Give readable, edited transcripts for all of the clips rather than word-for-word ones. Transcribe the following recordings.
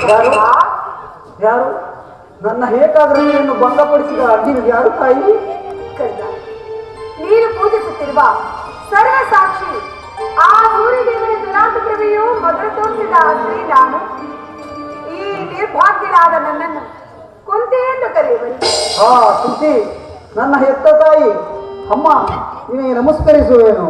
ಯಾರು ಯಾರು ನನ್ನ ಏಕಾಗ್ರತೆಯನ್ನು ಭಂಗಪಡಿಸಿದ ನೀನು ಯಾರು ತಾಯಿ? ನೀನು ಪೂಜಿಸುತ್ತಿರುವ ಸರ್ವ ಸಾಕ್ಷಿ ಆ ಸೂರ್ಯದೇವನ ದುರಾಂತ ಪ್ರಭೆಯು ಮೊದಲು ತೋರಿಸಿದ ಶ್ರೀ ನಾನು. ಈ ನಿರ್ಭಾಗ್ಯಳಾದ ನನ್ನನ್ನು ಕುಂತಿ ಎಂದು ಕರೆಯುವರು. ಹಾ ಕುಂತಿ, ನನ್ನ ಹೆತ್ತ ತಾಯಿ. ಅಮ್ಮ, ನಿನಗೆ ನಮಸ್ಕರಿಸುವೇನು.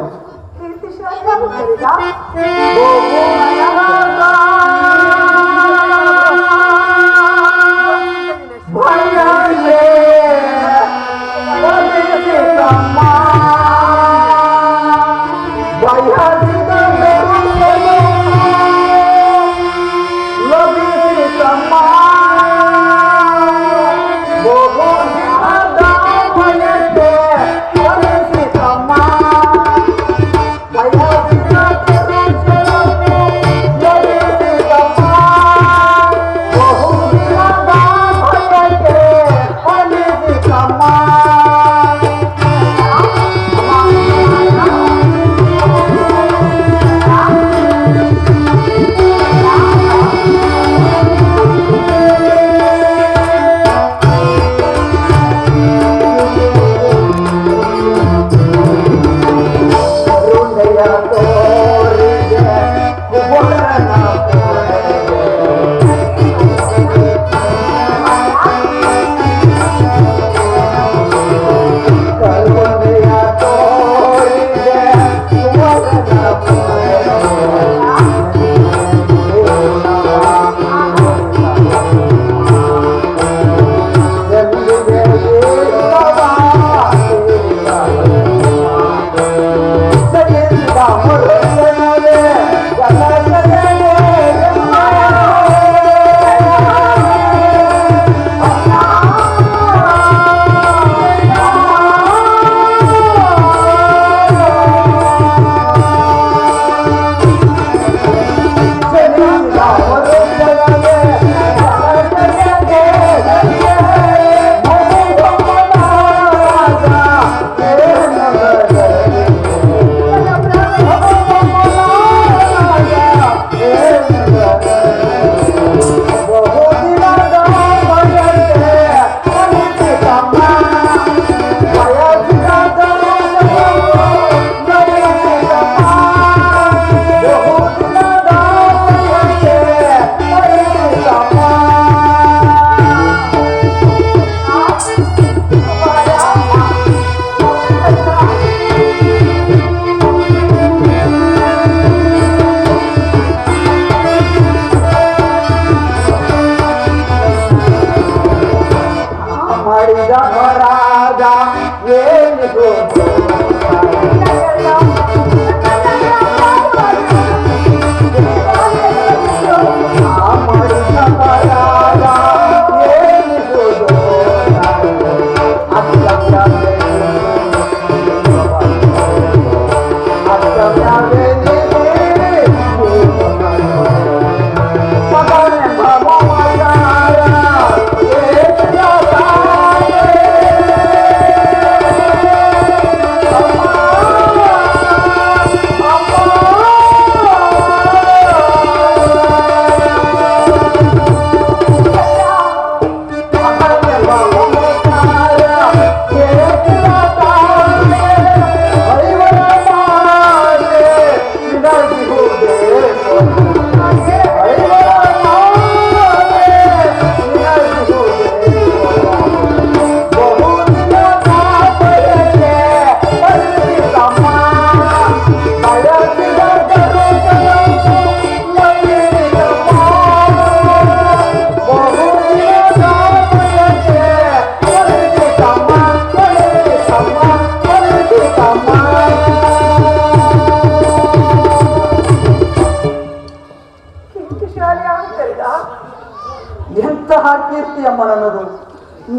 ಎಂತಹ ಕೀರ್ತಿಯಮ್ಮ ನನ್ನದು.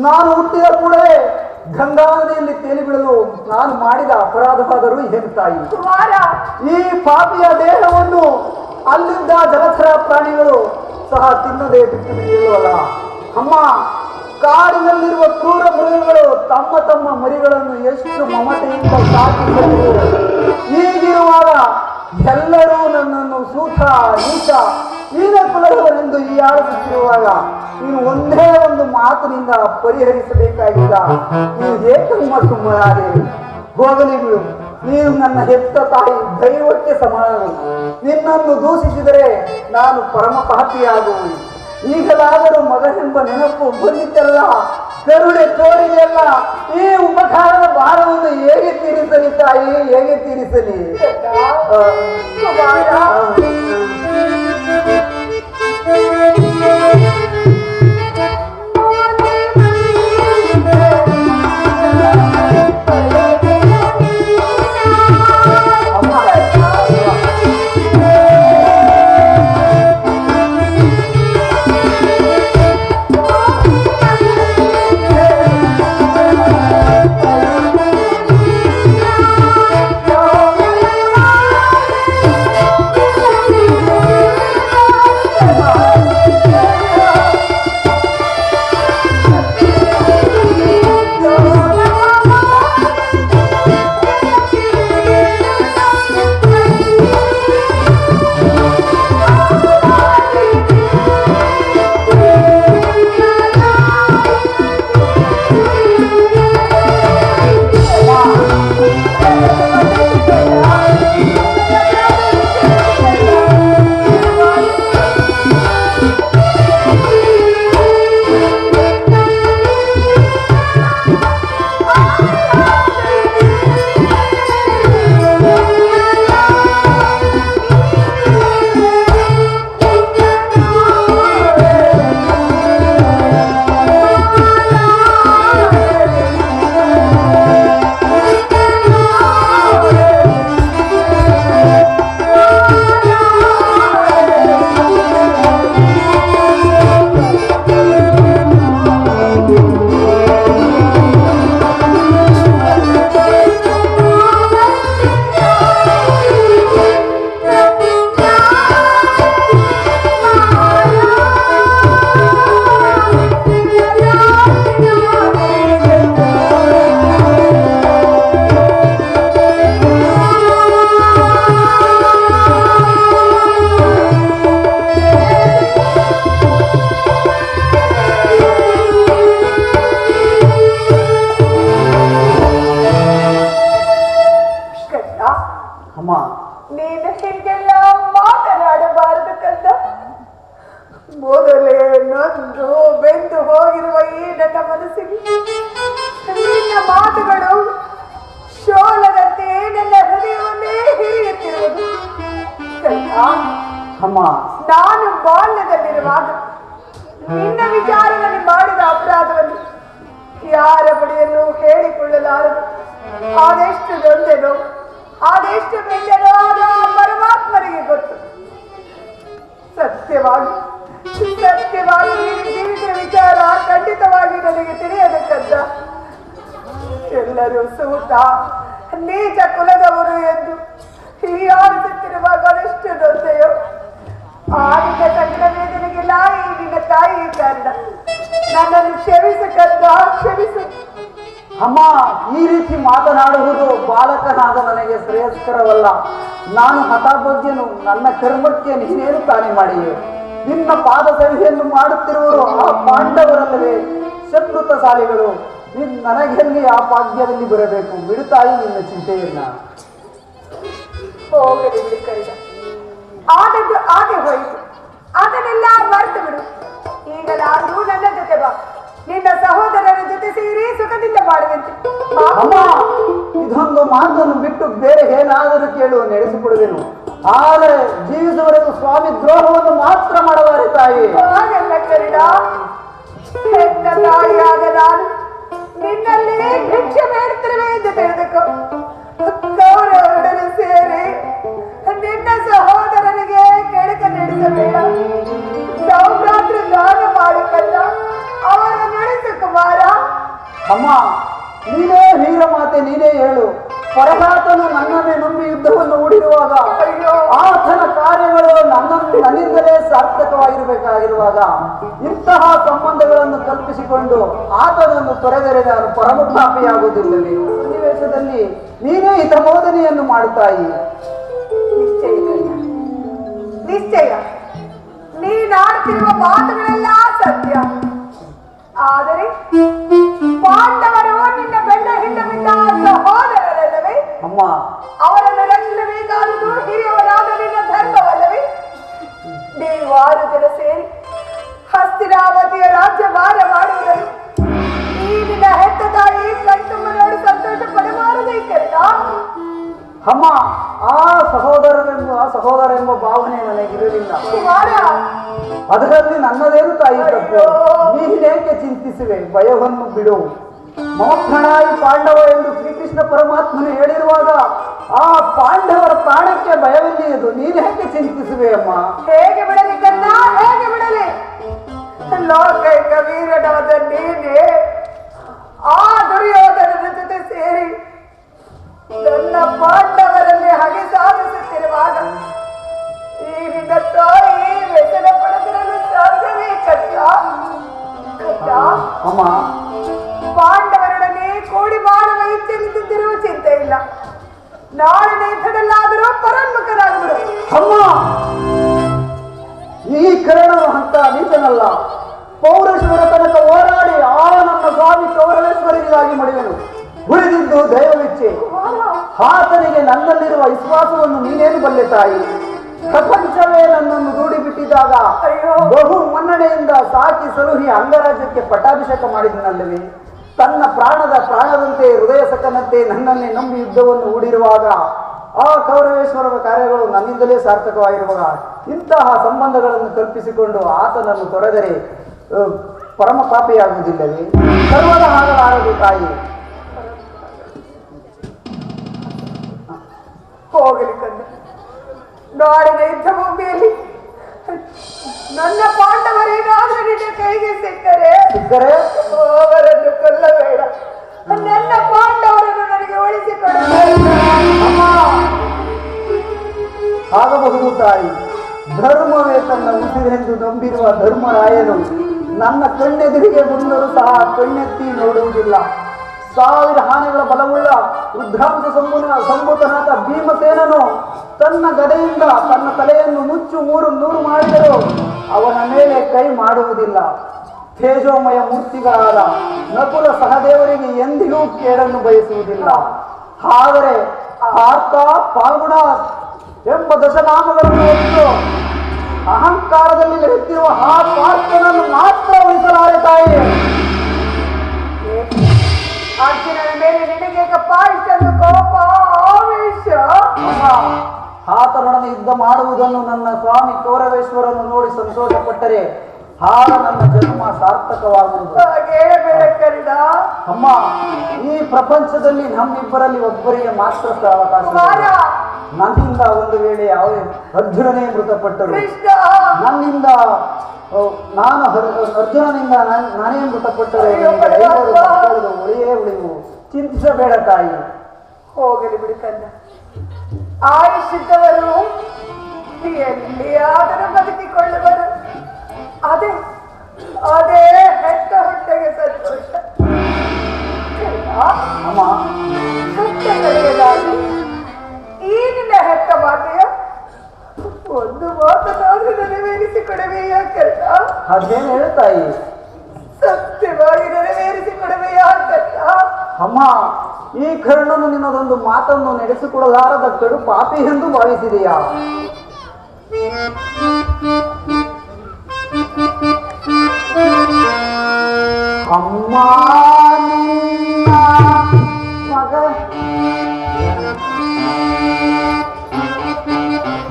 ನಾನು ಹುಟ್ಟಿದ ಕೂಡಲೇ ಗಂಗಾ ನದಿಯಲ್ಲಿ ತೇಲಿ ಬೀಳಲು ನಾನು ಮಾಡಿದ ಅಪರಾಧವಾದರೂ ಏನು ತಾಯಿ? ಈ ಪಾಪಿಯ ದೇಹವನ್ನು ಅಲ್ಲಿದ್ದ ಜಲಚರ ಪ್ರಾಣಿಗಳು ಸಹ ತಿನ್ನದೆ ಬಿಟ್ಟು ಬಿಟ್ಟಿರುವಲ್ಲ ಅಮ್ಮ. ಕಾಡಿನಲ್ಲಿರುವ ಕ್ರೂರ ಮೃಗಗಳು ತಮ್ಮ ತಮ್ಮ ಮರಿಗಳನ್ನು ಎಷ್ಟು ಮಮತೆಯಿಂದ ಸಾಕಿಕೊಳ್ಳುವುದು. ಹೀಗಿರುವಾಗ ಎಲ್ಲರೂ ನನ್ನನ್ನು ಸೂತ ನೀಚ ಹೀನ ಕುಲದವರೆಂದು ಬಂದು ಈ ಆಳಿಸುತ್ತಿರುವಾಗ ನೀನು ಒಂದೇ ಒಂದು ಮಾತಿನಿಂದ ಪರಿಹರಿಸಬೇಕಾಗಿಲ್ಲ. ನೀನು ಏಕಮ್ಮ ಸುಮ್ಮನಾದೆ. ಹೋಗಲಿ ಬಿಡು, ನೀನು ನನ್ನ ಹೆತ್ತ ತಾಯಿ, ದೈವಕ್ಕೆ ಸಮಾನರು. ನಿನ್ನನ್ನು ದೂಷಿಸಿದರೆ ನಾನು ಪರಮ ಪಾಪಿಯಾಗುವುದು. ಈಗಲಾದರೂ ಮಗನೆಂಬ ನೆನಪು ಬಂದಿದ್ದಲ್ಲ, ಕರುಣೆ ತೋರಿದೆಯಲ್ಲ, ಈ ಉಪಕಾರದ ಭಾರವನ್ನು ಹೇಗೆ ತೀರಿಸಲಿ ತಾಯಿ, ಹೇಗೆ ತೀರಿಸಲಿ? ನೀನು ಹೀಗೆಲ್ಲ ಮಾತನಾಡಬಾರದು ಕಂದ. ಮೊದಲೇ ನೊಂದು ಬೆಂದು ಹೋಗಿರುವ ಈ ನನ್ನ ಮನಸ್ಸಿಗೆ ನಿನ್ನ ಮಾತುಗಳು ಶೋಲದಂತೆ ನನ್ನ ಹೃದಯವನ್ನೇ ಹಿರಿಯುತ್ತಿರುವುದು. ನಾನು ಬಾಲ್ಯದಲ್ಲಿರುವಾಗ ನಿನ್ನ ವಿಚಾರದಲ್ಲಿ ಮಾಡಿದ ಅಪರಾಧವನ್ನು ಯಾರ ಬಳಿಯಲ್ಲೂ ಹೇಳಿಕೊಳ್ಳಲಾರದು. ಅದೆಷ್ಟು ನೊಂದೆನೋ, ಅದೆಷ್ಟು ಬೆಂದೆನೋ ಅದು ಪರಮಾತ್ಮನಿಗೆ ಗೊತ್ತು. ಸತ್ಯವಾಗಿ ನೀನು ಜೀವಿಸಿದ ವಿಚಾರ ಖಂಡಿತವಾಗಿ ನನಗೆ ತಿಳಿಯಬೇಕಂತ. ಎಲ್ಲರೂ ಸೂತ ನೀಚ ಕುಲದವರು ಎಂದು ಹೀಯಾಡುತ್ತಿರುವಾಗ ಅದೆಷ್ಟು ನೊಂದೆಯೋ. ಆದಿಕ ಸಂಕಟ ವೇದನೆಗೆಲ್ಲ ಈ ನಿನ್ನ ತಾಯಿ ಕಾರಣ. ನನ್ನನ್ನು ಕ್ಷಮಿಸಕಂತ, ಕ್ಷಮಿಸು. ಅಮ್ಮ, ಈ ರೀತಿ ಮಾತನಾಡುವುದು ಬಾಲಕನಾದ ನನಗೆ ಶ್ರೇಯಸ್ಕರವಲ್ಲ. ನಾನು ಹಠಭಾಗ್ಯನು, ನನ್ನ ಕರ್ಮಕ್ಕೆ ನೀನೇನು ತಾನೇ ಮಾಡಿಯೇ? ನಿನ್ನ ಪಾದ ಸೇವೆಯನ್ನು ಮಾಡುತ್ತಿರುವರು ಆ ಪಾಂಡವರಲ್ಲವೇ ಶತ್ರುತಶಾಲಿಗಳು. ನನಗೆಲ್ಲಿ ಆ ಭಾಗ್ಯದಲ್ಲಿ ಬರಬೇಕು? ಬಿಡುತ್ತಾಯಿ ನಿನ್ನ ಚಿಂತೆಯನ್ನ. ಹೋಗಲಿ ಬಿಡು ಕೈದ, ಆದದ್ದು ಹಾಗೆ ಹೋಯಿತು. ಅದನ್ನೆಲ್ಲ ಮರೆತು ಬಿಡು. ಈಗಲಾದರೂ ನನ್ನ ಜೊತೆ ಬಾ. ನಿನ್ನ ಸಹೋದರರ ಜೊತೆ ಸೇರಿ ಸುಖದಿಂದ ಮಾಡುವಂತೆ. ಅಮ್ಮ, ಇದೊಂದು ಮಾತನ್ನು ಬಿಟ್ಟು ಬೇರೆ ಏನಾದರೂ ಕೇಳುವ ನಡೆಸಿಕೊಡುವೆನು. ಆದರೆ ಜೀವಿಸುವವರೆಗೂ ಸ್ವಾಮಿ ದ್ರೋಹವನ್ನು ಮಾತ್ರ ಮಾಡಬಾರೆ ತಾಯಿ. ಹಾಗೆಲ್ಲ ಕರಿಡ, ಹೆತ್ತ ತಾಯಿಯಾದ ನಾನು ನಿನ್ನಲ್ಲಿ ಭಿಕ್ಷೆ ಬೇಡ್ತಿರುವೆ ಎಂದು ತಿಳಿದುಕೋ. ಕೌರವರೊಡನೆ ಸೇರಿ ನಿನ್ನ ಸಹೋದರನಿಗೆ ಕೆಡಕ ನಡೆಸಬೇಡ. ಸೌಭ್ರಾತೃ ದಾನ ಮಾಡಿಕಲ್ಲ ಅವರ ನಡೆಸು ಕುಮಾರ. ಅಮ್ಮ, ನೀನೇ ವೀರ ಮಾತೆ, ನೀನೇ ಹೇಳು. ಪರಮಾತ್ಮನು ನನ್ನನ್ನೇ ನಂಬಿ ಯುದ್ಧವನ್ನು ಹೂಡಿರುವಾಗ, ಆತನ ಕಾರ್ಯಗಳು ನನ್ನಿಂದಲೇ ಸಾರ್ಥಕವಾಗಿರಬೇಕಾಗಿರುವಾಗ ಇಂತಹ ಸಂಬಂಧಗಳನ್ನು ಕಲ್ಪಿಸಿಕೊಂಡು ಆತನನ್ನು ತೊರೆದರೆ ನಾನು ಪರಮಪಾಪಿಯಾಗುವುದಿಲ್ಲವೇ? ಸನ್ನಿವೇಶದಲ್ಲಿ ನೀನೇ ಹಿತಬೋಧನೆಯನ್ನು ಮಾಡುತ್ತಾಯಿ. ನಿಶ್ಚಯ ನೀನಾಡ್ತಿರುವ ಮಾತುಗಳೆಲ್ಲ ಸತ್ಯ. ಆದರೆ ಪಾಂಡವರು ನಿನ್ನ ಬೆಂಡ ಹಿಂಡ ಬಿದ್ದ ಸಹೋದರರಲ್ಲವೇ? ಅಮ್ಮ, ಅವರನ್ನು ರಕ್ಷಿಸಬೇಕಾದುದು ಹಿರಿಯವರಾದ ನಿನ್ನ ಧರ್ಮವಲ್ಲವೇ? ನೀವು 6 ಜನ ಸೇರಿ ಹಸ್ತಿನಾವತಿಯ ರಾಜ್ಯ ಭಾರ ಮಾಡುವುದನ್ನು ಈ ನಿನ್ನ ಹೆತ್ತ ತಾಯಿ ಕಣ್ತುಂಬ ನೋಡಿ ಸಂತೋಷ ಪಡಬಾರದೇ ಕರೆದ? ಅಮ್ಮ, ಆ ಸಹೋದರ ಎಂಬ ಭಾವನೆ ನನಗಿರಲಿಲ್ಲ. ಕುಮಾರ, ಅದರಲ್ಲಿ ನನ್ನದೇನು ತಾಯಿ ತಪ್ಪು? ನೀನೇಕೆ ಚಿಂತಿಸುವೆ? ಭಯವನ್ನು ಬಿಡು. ಮಮಪ್ರಣಾಯಿ ಪಾಂಡವ ಎಂದು ಶ್ರೀಕೃಷ್ಣ ಪರಮಾತ್ಮನು ಹೇಳಿರುವಾಗ ಆ ಪಾಂಡವರ ಪ್ರಾಣಕ್ಕೆ ಭಯವೆಲ್ಲಿಯದು? ನೀನೇಕೆ ಚಿಂತಿಸುವೆ ಅಮ್ಮ? ಹೇಗೆ ಬಿಡಲಿ ಕನ್ನ, ಹೇಗೆ ಬಿಡಲಿ? ಲೋಕೈಕ ವೀರನಾದ ನೀನೇ ಆ ದುರ್ಯೋಧನನ ಜೊತೆ ಸೇರಿ ನನ್ನ ಪಾಂಡವರಲ್ಲಿ ಹಗೆ ಸಾಧಿಸುತ್ತಿರುವಾಗ ಈ ನಿನ್ನ ತಾಯಿ ವ್ಯಸನ ಪಡೆದಿರಲು ಸಾಧ್ಯವೇ ಕಟ್ಟ? ಅಮ್ಮ, ಪಾಂಡವರೊಡನೆ ಕೂಡಿ ಮಾಡುವ ಇಚ್ಛೆ ನಿಂತಿರುವ ಚಿಂತೆ ಇಲ್ಲ. ನಾಳೆ ನೇತ್ರದಲ್ಲಾದರೂ ಪರೋನ್ಮುಖನಾಗುವುದು. ಅಮ್ಮ, ಈ ಕರ್ಣನು ಅಂತ ನೀಚನಲ್ಲ. ಪೌರಶ್ವರ ತನಕ ಹೋರಾಡಿ ಆ ನನ್ನ ಸ್ವಾಮಿ ಕೌರವೇಶ್ವರರಿಗಾಗಿ ಮಡಿವೆನು. ಉಳಿದಿದ್ದು ದೈವವಿಚ್ಛೆ. ಆತನಿಗೆ ನನ್ನಲ್ಲಿರುವ ವಿಶ್ವಾಸವನ್ನು ನೀನೇನು ಬಲ್ಲೆ ತಾಯಿ? ಪ್ರಪಂಚವೇ ನನ್ನನ್ನು ದೂಡಿ ಬಿಟ್ಟಿದ್ದಾಗ ಬಹು ಮನ್ನಣೆಯಿಂದ ಸಾಕಿ ಸಲುಹಿ ಅಂಗರಾಜ್ಯಕ್ಕೆ ಪಟ್ಟಾಭಿಷೇಕ ಮಾಡಿದನಲ್ಲವೇ? ತನ್ನ ಪ್ರಾಣದಂತೆ ಹೃದಯ ಸಕನಂತೆ ನನ್ನನ್ನೇ ನಂಬಿ ಯುದ್ಧವನ್ನು ಹೂಡಿರುವಾಗ ಆ ಕೌರವೇಶ್ವರರ ಕಾರ್ಯಗಳು ನನ್ನಿಂದಲೇ ಸಾರ್ಥಕವಾಗಿರುವಾಗ ಇಂತಹ ಸಂಬಂಧಗಳನ್ನು ಕಲ್ಪಿಸಿಕೊಂಡು ಆತನನ್ನು ತೊರೆದರೆ ಪರಮ ಪಾಪಿಯಾಗುವುದಿಲ್ಲವೇ? ಸರ್ವದ ಆಗಲಾರದು ತಾಯಿ. ಹೋಗಲಿ ಕಂದ, ನಾಡಿನ ಯುದ್ಧ ಭೂಮಿಯಲ್ಲಿ ನನ್ನ ಪಾಂಡವರೇನಾದ್ರೂ ನಿನ್ನ ಕೈಗೆ ಸಿಕ್ಕರೆ ಅವರನ್ನು ಕೊಲ್ಲಬೇಡ. ನನ್ನ ಪಾಂಡವರನ್ನು ನನಗೆ ಉಳಿಸಿಕೊಡಬೇಡ. ಆಗಬಹುದು ತಾಯಿ. ಧರ್ಮವೇ ತನ್ನ ಉಸಿರೆಂದು ನಂಬಿರುವ ಧರ್ಮರಾಯನು ನನ್ನ ಕಣ್ಣೆದುರಿಗೆ ಬಂದರೂ ಸಹ ಕಣ್ಣೆತ್ತಿ ನೋಡುವುದಿಲ್ಲ. 1000 ಆನೆಗಳ ಬಲವುಳ್ಳ ರುದ್ರಾಂಶ ಸಂಭೂತನಾದ ಭೀಮಸೇನನು ತನ್ನ ಗದೆಯಿಂದ ತನ್ನ ತಲೆಯನ್ನು ಮುಚ್ಚು 300 ಮಾಡಿದರೂ ಅವನ ಮೇಲೆ ಕೈ ಮಾಡುವುದಿಲ್ಲ. ತೇಜೋಮಯ ಮೂರ್ತಿಗಳಾದ ನಕುಲ ಸಹದೇವರಿಗೆ ಎಂದಿಗೂ ಕೇಡನ್ನು ಬಯಸುವುದಿಲ್ಲ. ಆದರೆ ಪಾರ್ಥ, ಪಾಲ್ಗುಣ ಎಂಬ ದಶನಾಮಗಳನ್ನು ಹೊತ್ತು ಅಹಂಕಾರದಲ್ಲಿ ನಡೆಯುತ್ತಿರುವ ಆ ಪಾರ್ಥನನ್ನು ಮಾತ್ರ ಉಳಿಸಲಾರೆ ತಾಯಿ. ಅರ್ಜುನನ ಮೇಲೆ ನಿನಗೆ ಇಷ್ಟೊಂದು ಕೋಪ, ಆವೇಶ? ಆತನೊಡನೆ ಯುದ್ಧ ಮಾಡುವುದನ್ನು ನನ್ನ ಸ್ವಾಮಿ ಕೌರವೇಶ್ವರನ್ನು ನೋಡಿ ಸಂತೋಷ ಪಟ್ಟರೆ ಆಗ ನನ್ನ ಜನ್ಮ ಸಾರ್ಥಕವಾಗುವುದು. ಅಮ್ಮ, ಈ ಪ್ರಪಂಚದಲ್ಲಿ ನಮ್ಮಿಬ್ಬರಲ್ಲಿ ಒಬ್ಬರಿಗೆ ಮಾತ್ರ ಅವಕಾಶ. ನನ್ನಿಂದ ಒಂದು ವೇಳೆ ಅರ್ಜುನನೇ ಮೃತಪಟ್ಟರು, ನನ್ನಿಂದ ಅರ್ಜುನನಿಂದ ನಾನೇ ಮೃತಪಟ್ಟರೆ ಉಳಿಯೇ ಉಳಿವು. ಚಿಂತಿಸಬೇಡ ತಾಯಿ. ಹೋಗಲಿ ಬಿಡುಕಲ್ಲ. ಆಯುಷ್ಯದವರು ಎಲ್ಲಿಯಾದರೂ ಬದುಕಿಕೊಳ್ಳುವರು. ಅದೇ ಅದೇ ಹೆತ್ತ ಹೊಟ್ಟೆಗೆ ಸಂತೋಷ. ಕಡೆಯದಾಗಿ ಈ ನಿನ್ನ ಹೆತ್ತ ಮಾತೆಯ ಒಂದು ಮಾತನಾದ್ರೂ ನೆರವೇರಿಸಿಕೊಡವೆಯಾ ಕರ್ಣ? ಅದೇನು ಹೇಳ್ತಾಯಿ? ಸತ್ಯವಾಗಿ ನೆರವೇರಿಸಿಕೊಡವೆಯಾ ಕರ್ಣ? ಅಮ್ಮ, ಈ ಕರ್ಣನು ನಿನ್ನದೊಂದು ಮಾತನ್ನು ನಡೆಸಿಕೊಡಲಾರದ ಕಡು ಪಾಪಿ ಎಂದು ಭಾವಿಸಿದೆಯಾ? ಅಮ್ಮ, ಮಗ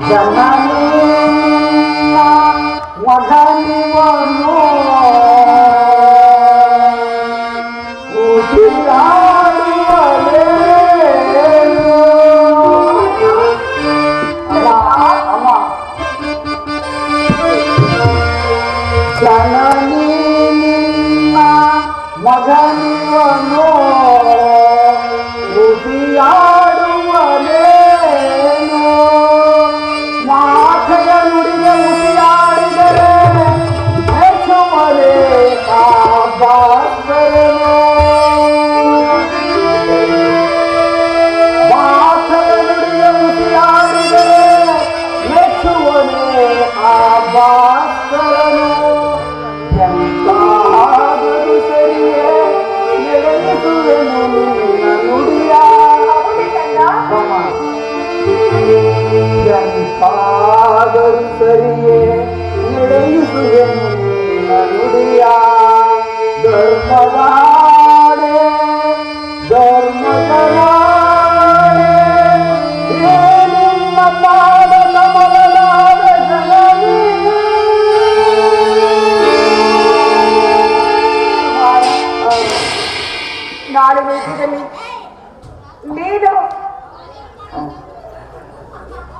ಜನನಿ ಮಗನಿವನು ಮಗನಿವನು ರುಚಿಯಾಡುವನೇನು ಮಾತಾಡುವನೇನು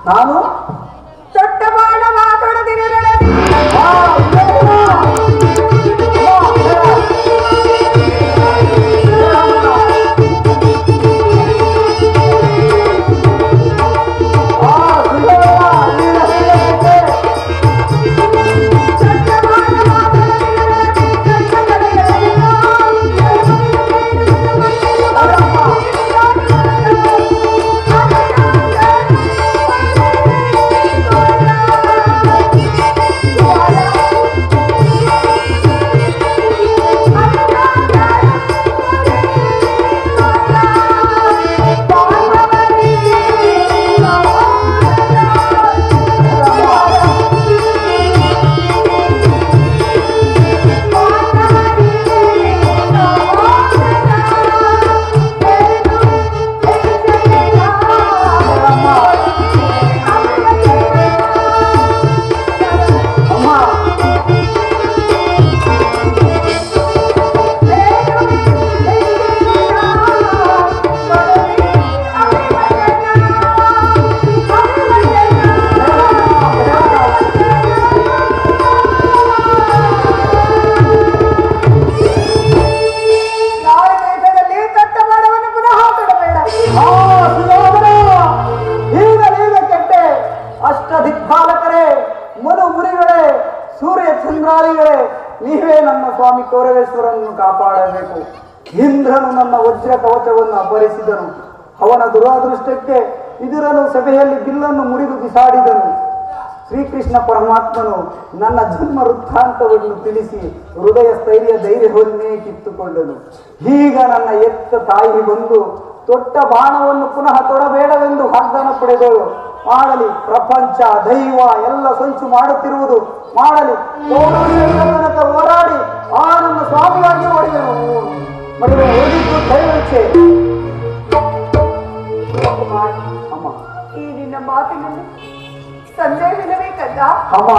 ನಾನು ದೊಡ್ಡ ಬಾಣ ಮಾತೊಡದಿರಲಿ ನೀವೇ ನನ್ನ ಸ್ವಾಮಿ ಕೌರವೇಶ್ವರನ್ನು ಕಾಪಾಡಬೇಕು. ಇಂದ್ರನು ನನ್ನ ವಜ್ರ ಕವಚವನ್ನು ಅಪಹರಿಸಿದನು. ಅವನ ದುರಾದೃಷ್ಟಕ್ಕೆ ಇದರನ್ನು ಸಭೆಯಲ್ಲಿ ಬಿಲ್ಲನ್ನು ಮುರಿದು ಬಿಸಾಡಿದನು. ಶ್ರೀಕೃಷ್ಣ ಪರಮಾತ್ಮನು ನನ್ನ ಜನ್ಮ ವೃತ್ತಾಂತವನ್ನು ತಿಳಿಸಿ ಹೃದಯ ಸ್ಥೈರ್ಯ ಧೈರ್ಯವನ್ನೇ ಕಿತ್ತುಕೊಂಡನು. ಈಗ ನನ್ನ ಎತ್ತ ತಾಯಿ ಬಂದು ತೊಟ್ಟ ಬಾಣವನ್ನು ಪುನಃ ತೊಡಬೇಡವೆಂದು ವಾಗ್ದಾನ ಪಡೆದಳು. ಮಾಡಲಿ, ಪ್ರಪಂಚ ದೈವ ಎಲ್ಲ ಸಂಚು ಮಾಡುತ್ತಿರುವುದು ಮಾಡಲಿ. ತನಕ ಹೋರಾಡಿ ಆ ನನ್ನ ಸ್ವಾಮಿಯಾಗಿ ಮಾಡಿದೆನು. ಓದಿದ್ದು ದೈವಚ್ಛೆ. ಅಮ್ಮ, ಈ ನಿನ್ನ ಮಾತಿನಲ್ಲಿ ಸಂದೇಹವಿಲ್ಲವೇ ಕಂದ? ಅಮ್ಮ,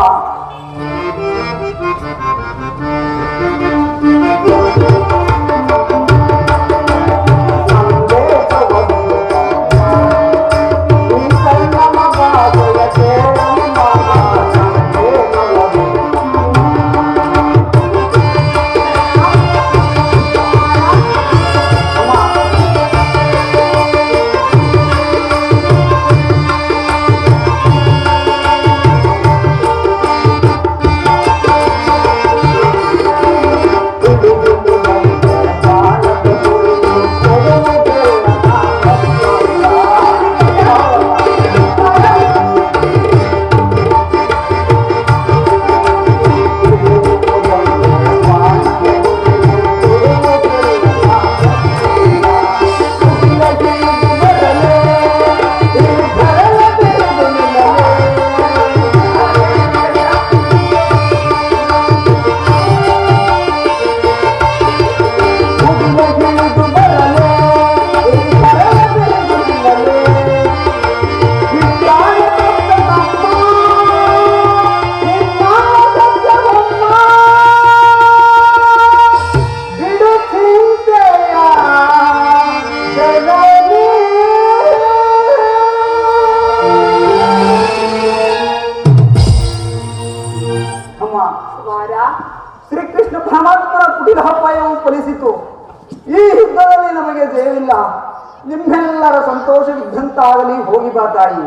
ಶ್ರೀಕೃಷ್ಣ ಪರಮಾತ್ಮನ ಕುಟಿಲ ಅಪಾಯವು ಫಲಿಸಿತು. ಈ ಯುದ್ಧದಲ್ಲಿ ನಮಗೆ ಜಯವಿಲ್ಲ. ನಿಮ್ಮೆಲ್ಲರ ಸಂತೋಷವಿದ್ದಂತಾಗಲಿ. ಹೋಗಿ ಬಾ ತಾಯಿ.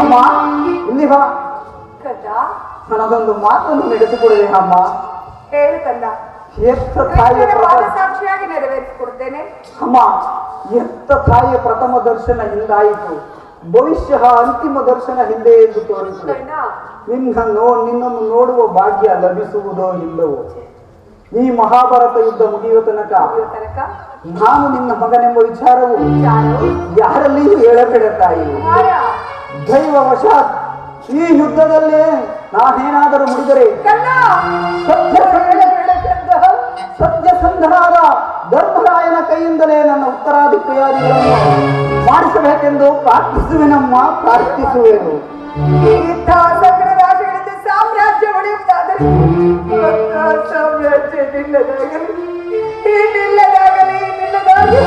ಅಮ್ಮ, ಇಲ್ಲಿ ಬಾ. ನನ್ನದೊಂದು ಮಾತನ್ನು ನಡೆಸಿಕೊಡುವೆ ಅಮ್ಮ. ಹೇಳು ಕಂದ. ಎತ್ತ ತಾಯಿಯ ಸಾಕ್ಷಿಯಾಗಿ ನೆರವೇರಿಸಿಕೊಡ್ತೇನೆ. ಅಮ್ಮ, ಎತ್ತ ತಾಯಿಯ ಪ್ರಥಮ ದರ್ಶನ ಹಿಂದಾಯಿತು. ಭವಿಷ್ಯ ಅಂತಿಮ ದರ್ಶನ ಹಿಂದೆ ಎಂದು ತೋರಿತು. ನಿನ್ನನ್ನು ನೋಡುವ ಭಾಗ್ಯ ಲಭಿಸುವುದೋ ಇಲ್ಲವೋ? ಈ ಮಹಾಭಾರತ ಯುದ್ಧ ಮುಗಿಯುವ ತನಕ ನಾನು ನಿನ್ನ ಮಗನೆಂಬ ವಿಚಾರವು ಯಾರಲ್ಲಿಯೂ ಹೇಳಬೇಡ ತಾಯಿ. ದೈವವಶಾತ್ ಈ ಯುದ್ಧದಲ್ಲಿ ನಾನೇನಾದರೂ ಮುಡಿದರೆ ಸತ್ಯಸಂಧನಾದ ಧರ್ಮರಾಯನ ಕೈಯಿಂದಲೇ ನನ್ನ ಉತ್ತರಾಧಿಕಾರಿಗಳನ್ನು ಮಾಡಿಸಬೇಕೆಂದು ಪ್ರಾರ್ಥಿಸುವೆನಮ್ಮ, ಪ್ರಾರ್ಥಿಸುವೆನು. ಸಾಮ್ರಾಜ್ಯ ಒಡೆಯುವುದಾದರೆ ಸಾಮ್ರಾಜ್ಯ ನಿಲ್ಲದಾಗಲಿ, ನಿಲ್ಲದಾಗಲಿ, ನಿಲ್ಲದಾಗಲಿ.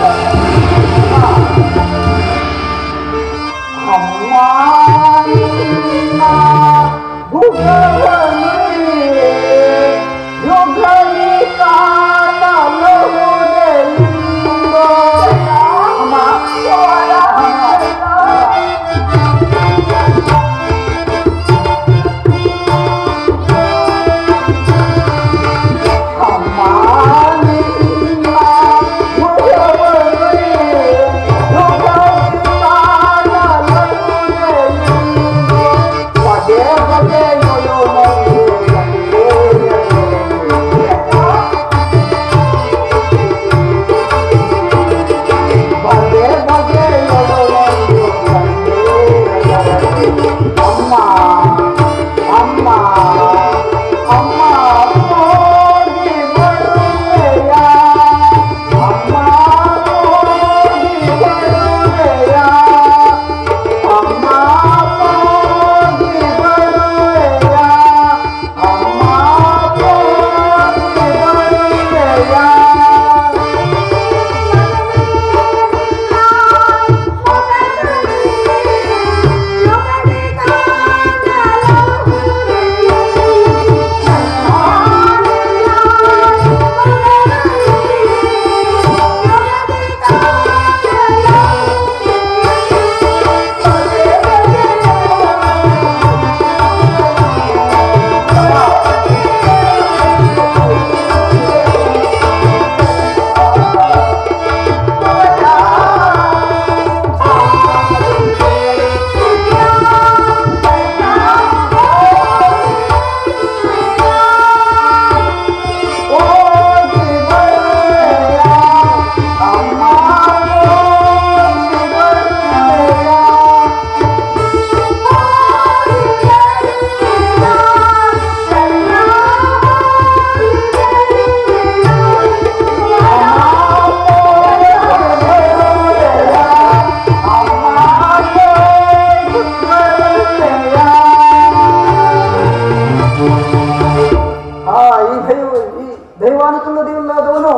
ದೈವಾನುಕೂಲವಿಲ್ಲದವನು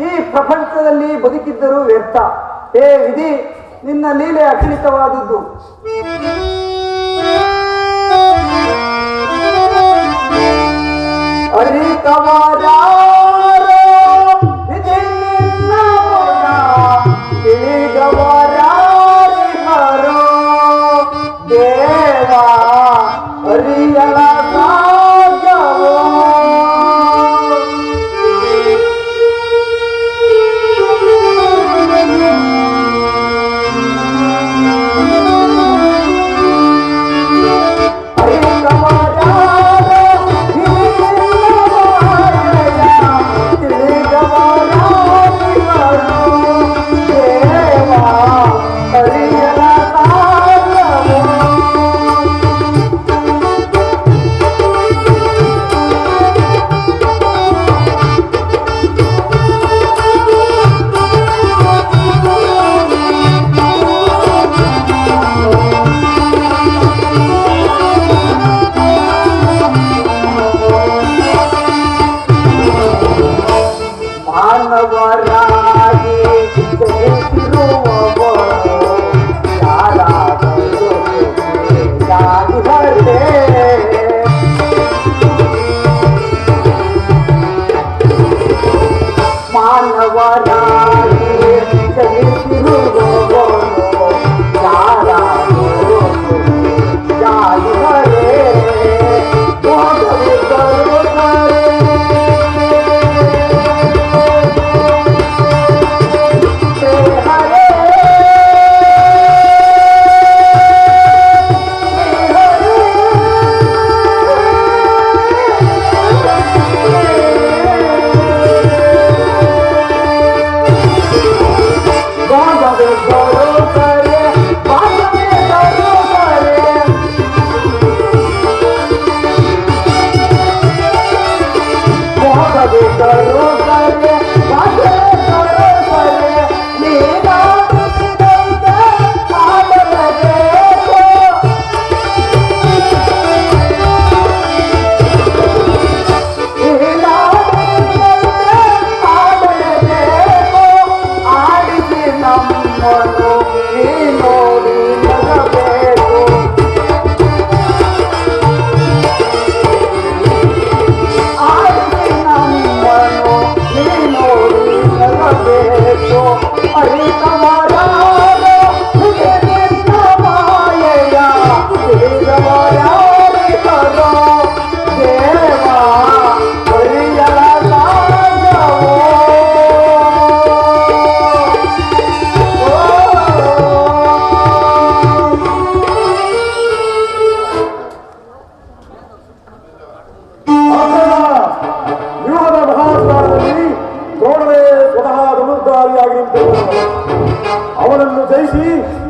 ಈ ಪ್ರಪಂಚದಲ್ಲಿ ಬದುಕಿದ್ದರೂ ವ್ಯರ್ಥ. ಹೇ ವಿಧಿ, ನಿನ್ನ ಲೀಲೆ ಅಖಂಡಿತವಾದದ್ದು. ದೇವಾ ಅರಿಯಲ ಸಾಧ್ಯವೋ ಮಾನವರಾಗಿ ಜನಿಸಿರುವವರು ಯಾರ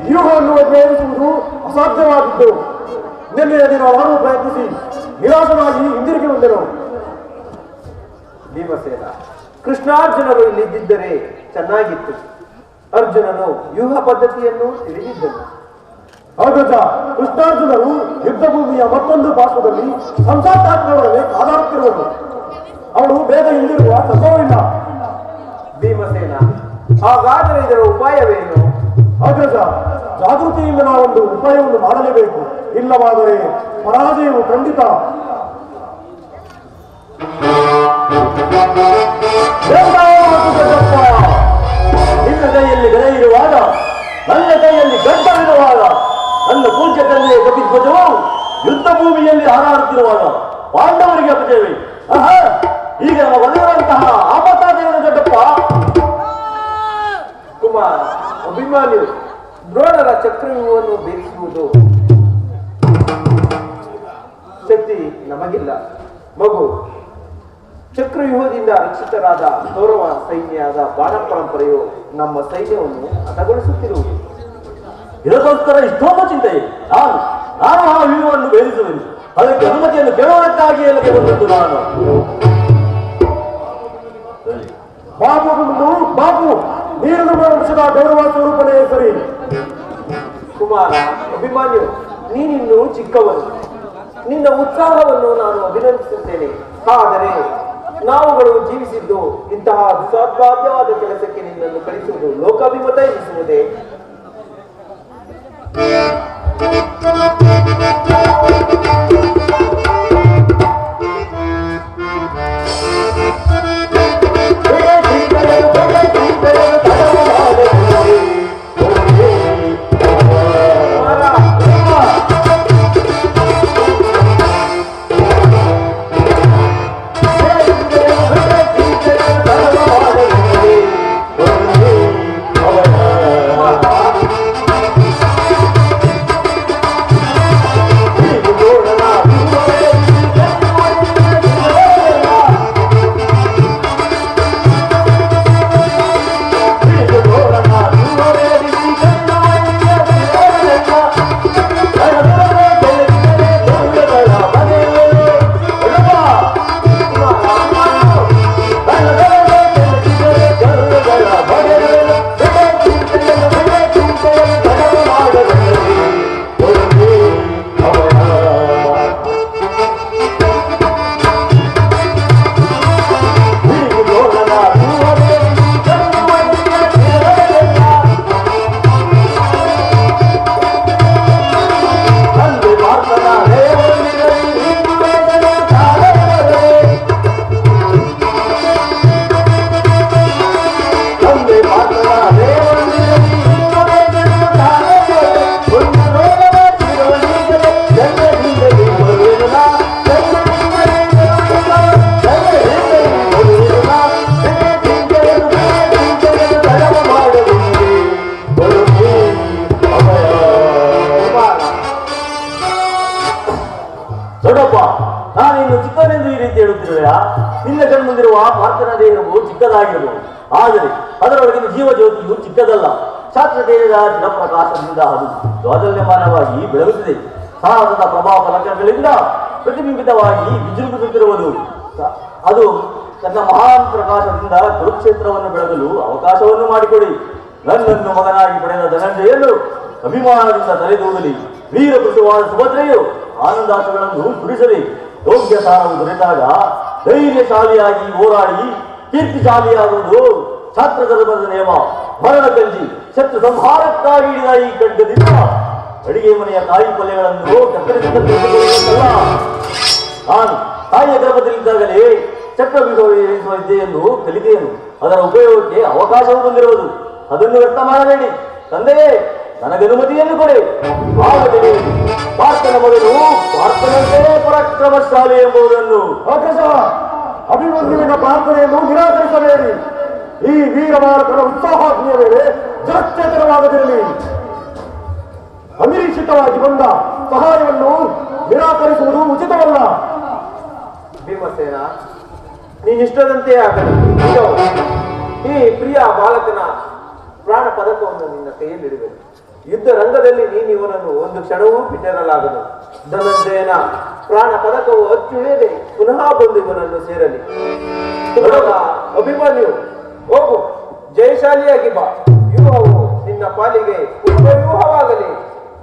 ವ್ಯೂಹವನ್ನು ಅನ್ವಯಿಸುವುದು ಅಸಾಧ್ಯವಾಗಿದ್ದು ನಿನ್ನೆಯ ದಿನ ನಾನು ಪ್ರಯತ್ನಿಸಿ ನಿರಾಶನಾಗಿ ಹಿಂದಿರುಗಿ ಬಂದೆನು. ಭೀಮಸೇನ, ಕೃಷ್ಣಾರ್ಜುನರು ಇಲ್ಲಿದ್ದರೆ ಚೆನ್ನಾಗಿತ್ತು. ಅರ್ಜುನನು ವ್ಯೂಹ ಪದ್ಧತಿಯನ್ನು ತಿಳಿದಿದ್ದನು. ಅಗ್ರಜ, ಕೃಷ್ಣಾರ್ಜುನರು ಯುದ್ಧ ಭೂಮಿಯ ಮತ್ತೊಂದು ಪಾರ್ಶ್ವದಲ್ಲಿ ಸಂಸಾತಾತ್ಮರೊಡನೆ ಕಾದಾಡುತ್ತಿರುವರು. ಅವಳು ಬೇಗ ಹಿಂದಿರುವ ಸಂಭವವಿಲ್ಲ. ಭೀಮಸೇನ, ಹಾಗಾದರೆ ಇದರ ಉಪಾಯವೇನು? ಅಗ್ರಜ, ಜಾಗೃತಿಯಿಂದ ನಾವೊಂದು ಉಪಾಯವನ್ನು ಮಾಡಲೇಬೇಕು. ಇಲ್ಲವಾದರೆ ಪರಾಜಯವು ಖಂಡಿತ. ನಿನ್ನ ಕೈಯಲ್ಲಿ ಗದೆ ಇರುವಾಗ, ನನ್ನ ಕೈಯಲ್ಲಿ ಗಡ್ಡವಿರುವಾಗ, ನನ್ನ ಪೂಜ್ಯ ತಂದೆಯ ಕಪಿಧ್ವಜವು ಯುದ್ಧ ಭೂಮಿಯಲ್ಲಿ ಹಾರಾಡುತ್ತಿರುವಾಗ ಪಾಂಡವರಿಗೆ ಅಪಜಯವೇ? ಈಗ ನಮ್ಮ ಒದಗಿರುವಂತಹ ಆಪತ್ತಾದೇನು ದೊಡ್ಡಪ್ಪ? ಕುಮಾರ, ಅಭಿಮಾನಿಯು ದ್ರೋಣರ ಚಕ್ರವ್ಯೂಹವನ್ನು ಭೇದಿಸುವುದು ಶಕ್ತಿ ನಮಗಿಲ್ಲ. ಮಗು, ಚಕ್ರವ್ಯೂಹದಿಂದ ರಕ್ಷಿತರಾದ ಕೌರವ ಸೈನ್ಯದ ಬಾಣ ಪರಂಪರೆಯು ನಮ್ಮ ಸೈನ್ಯವನ್ನು ಹತಗೊಳಿಸುತ್ತಿರುವುದು. ಇದಕ್ಕೋಸ್ಕರ ಇಷ್ಟೊಂದು ಚಿಂತೆ. ನಾನು ಆ ವ್ಯೂಹವನ್ನು ಭೇದಿಸುವೆನು. ಅದಕ್ಕೆ ಅನುಮತಿಯನ್ನು ಕೇಳುವುದಕ್ಕಾಗಿ ಎಲ್ಲಿಗೆ ಬಂದದ್ದು ನಾನು. ಬಾಬು ನೀರು ವಂಶದ ಗೌರವ ಸ್ವರೂಪನೇ ಸರಿ. ಕುಮಾರ, ಅಭಿಮಾನ್ಯು, ನೀನಿನ್ನೂ ಚಿಕ್ಕವನು. ನಿನ್ನ ಉತ್ಸಾಹವನ್ನು ನಾನು ಅಭಿನಂದಿಸುತ್ತೇನೆ. ಆದರೆ ನಾವುಗಳು ಜೀವಿಸಿದ್ದು ಇಂತಹ ದುಸ್ಸಾಧ್ಯಾವಾದ ಕೆಲಸಕ್ಕೆ ನಿನ್ನನ್ನು ಕಳಿಸುವುದು ಲೋಕಾಭಿಮತ ಎನಿಸುವುದೇ? ದೊಡ್ಡಪ್ಪ, ನಾನಿನ್ನು ಚಿಕ್ಕನೆಂದು ಈ ರೀತಿ ಹೇಳುತ್ತಿರುವೆಯಾ? ನಿನ್ನ ಕಣ್ಮುಂದಿರುವ ಪಾರ್ಥನ ದೇಹವು ಚಿಕ್ಕದಾಗಿರಬಹುದು, ಆದರೆ ಅದರೊಳಗಿನ ಜೀವಜ್ಯೋತಿಯು ಚಿಕ್ಕದಲ್ಲ. ಶಾಸ್ತ್ರದೇಹದ ಚಿರಪ್ರಕಾಶದಿಂದ ಅದು ದ್ವಾದಲ್ಯಮಾನವಾಗಿ ಬೆಳಗುತ್ತಿದೆ. ಸಾಹಸದ ಪ್ರಭಾವ ಫಲಕಗಳಿಂದ ಪ್ರತಿಬಿಂಬಿತವಾಗಿ ವಿಜೃಂಭಿಸುತ್ತಿರುವುದು. ಅದು ತನ್ನ ಮಹಾನ್ ಪ್ರಕಾಶದಿಂದ ಕುರುಕ್ಷೇತ್ರವನ್ನು ಬೆಳಗಲು ಅವಕಾಶವನ್ನು ಮಾಡಿಕೊಡಿ. ನನ್ನನ್ನು ಮಗನಾಗಿ ಪಡೆದ ಧನಂಜಯನು ಅಭಿಮಾನದಿಂದ ತಲೆದೂಗಲಿ. ವೀರ ಪುರುಷವಾದ ಸುಭದ್ರೆಯು ಆನಂದಾಶಗಳನ್ನು ಸುರಿಸಲಿ. ಯೋಗ್ಯ ಸ್ಥಾನವು ದೊರೆತಾಗ ಧೈರ್ಯಶಾಲಿಯಾಗಿ ಹೋರಾಡಿ ಕೀರ್ತಿಶಾಲಿಯಾಗುವುದು ಛಾತ್ರ ಧರ್ಮದ ನಿಯಮ. ಮರಣ ಕಂಜಿ ಶತ್ರು ಸಂಹಾರಕ್ಕಾಗಿ ಹಿಡಿದ ಈ ಖಡ್ಗದಿಂದ ಅಡಿಗೆ ಮನೆಯ ಕಾಯಿ ಪಲ್ಯಗಳನ್ನು ಕತ್ತರಿಸಿದ್ದಲ್ಲ. ನಾನು ತಾಯಿಯ ಗರ್ಭದಲ್ಲಿದ್ದಾಗಲೇ ಚಕ್ರವ್ಯೂಹ ಏರಿಸುವ ವಿದ್ಯೆಯನ್ನು ಕಲಿತೆಯನು. ಅದರ ಉಪಯೋಗಕ್ಕೆ ಅವಕಾಶವು ಬಂದಿರುವುದು. ಅದನ್ನು ವ್ಯರ್ಥ ಮಾಡಬೇಡಿ. ತಂದೆಯೇ, ನನಗನುಮತಿಯನ್ನು ಕೊಡಿ. ಆಗದೆ ಪಾರ್ಥನ ಮಗನು ಪಾರ್ಥನಂತೆ ಪರಾಕ್ರಮಶಾಲಿ ಎಂಬುದನ್ನು. ಅಭಿಮನ್ಯುವಿನ ಪ್ರಾರ್ಥನೆಯನ್ನು ನಿರಾಕರಿಸಬೇಡಿ. ಈ ವೀರ ಬಾಲಕರ ಉತ್ಸಾಹಾಗ್ನಿಯ ಮೇಲೆ ಜಗಚ್ಚೇತನವಾಗದಿರಲಿ. ಅನಿರೀಕ್ಷಿತವಾಗಿ ಬಂದ ಸಹಾಯವನ್ನು ನಿರಾಕರಿಸುವುದು ಉಚಿತವಲ್ಲ. ಭೀಮಸೇನ, ನೀನಿಷ್ಟದಂತೆ ಆಗಲಿ. ಈ ಪ್ರಿಯ ಬಾಲಕನ ಪ್ರಾಣ ಪದಕವನ್ನು ನಿನ್ನ ಕೈಯಲ್ಲಿರುವೆ. ಯುದ್ಧ ರಂಗದಲ್ಲಿ ನೀನು ಇವನನ್ನು ಒಂದು ಕ್ಷಣವೂ ಬಿಟ್ಟಿರಲಾಗದು. ಧನಂಜಯನ ಪ್ರಾಣ ಪದಕವು ಅಚ್ಚುಳಿಯದೆ ಪುನಃ ಬಂದು ಇವನನ್ನು ಸೇರಲಿ. ಅಭಿಮನ್ಯು, ಹೋಗು, ಜಯಶಾಲಿಯಾಗಿ ಬಾ. ವ್ಯೂಹವು ನಿನ್ನ ಪಾಲಿಗೆ ವ್ಯೂಹವಾಗಲಿ.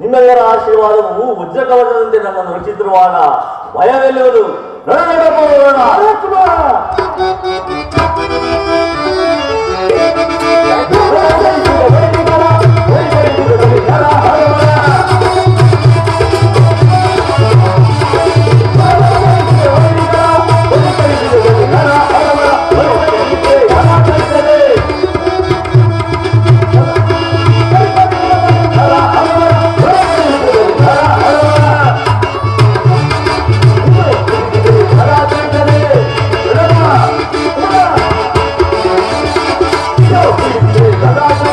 ನಿಮ್ಮೆಲ್ಲರ ಆಶೀರ್ವಾದವು ವಜ್ರ ಕವಚದಂತೆ ನಮ್ಮನ್ನು ರಕ್ಷಿಸಿರುವಾಗ ಭಯವೆಲ್ಲುವುದು. Yo,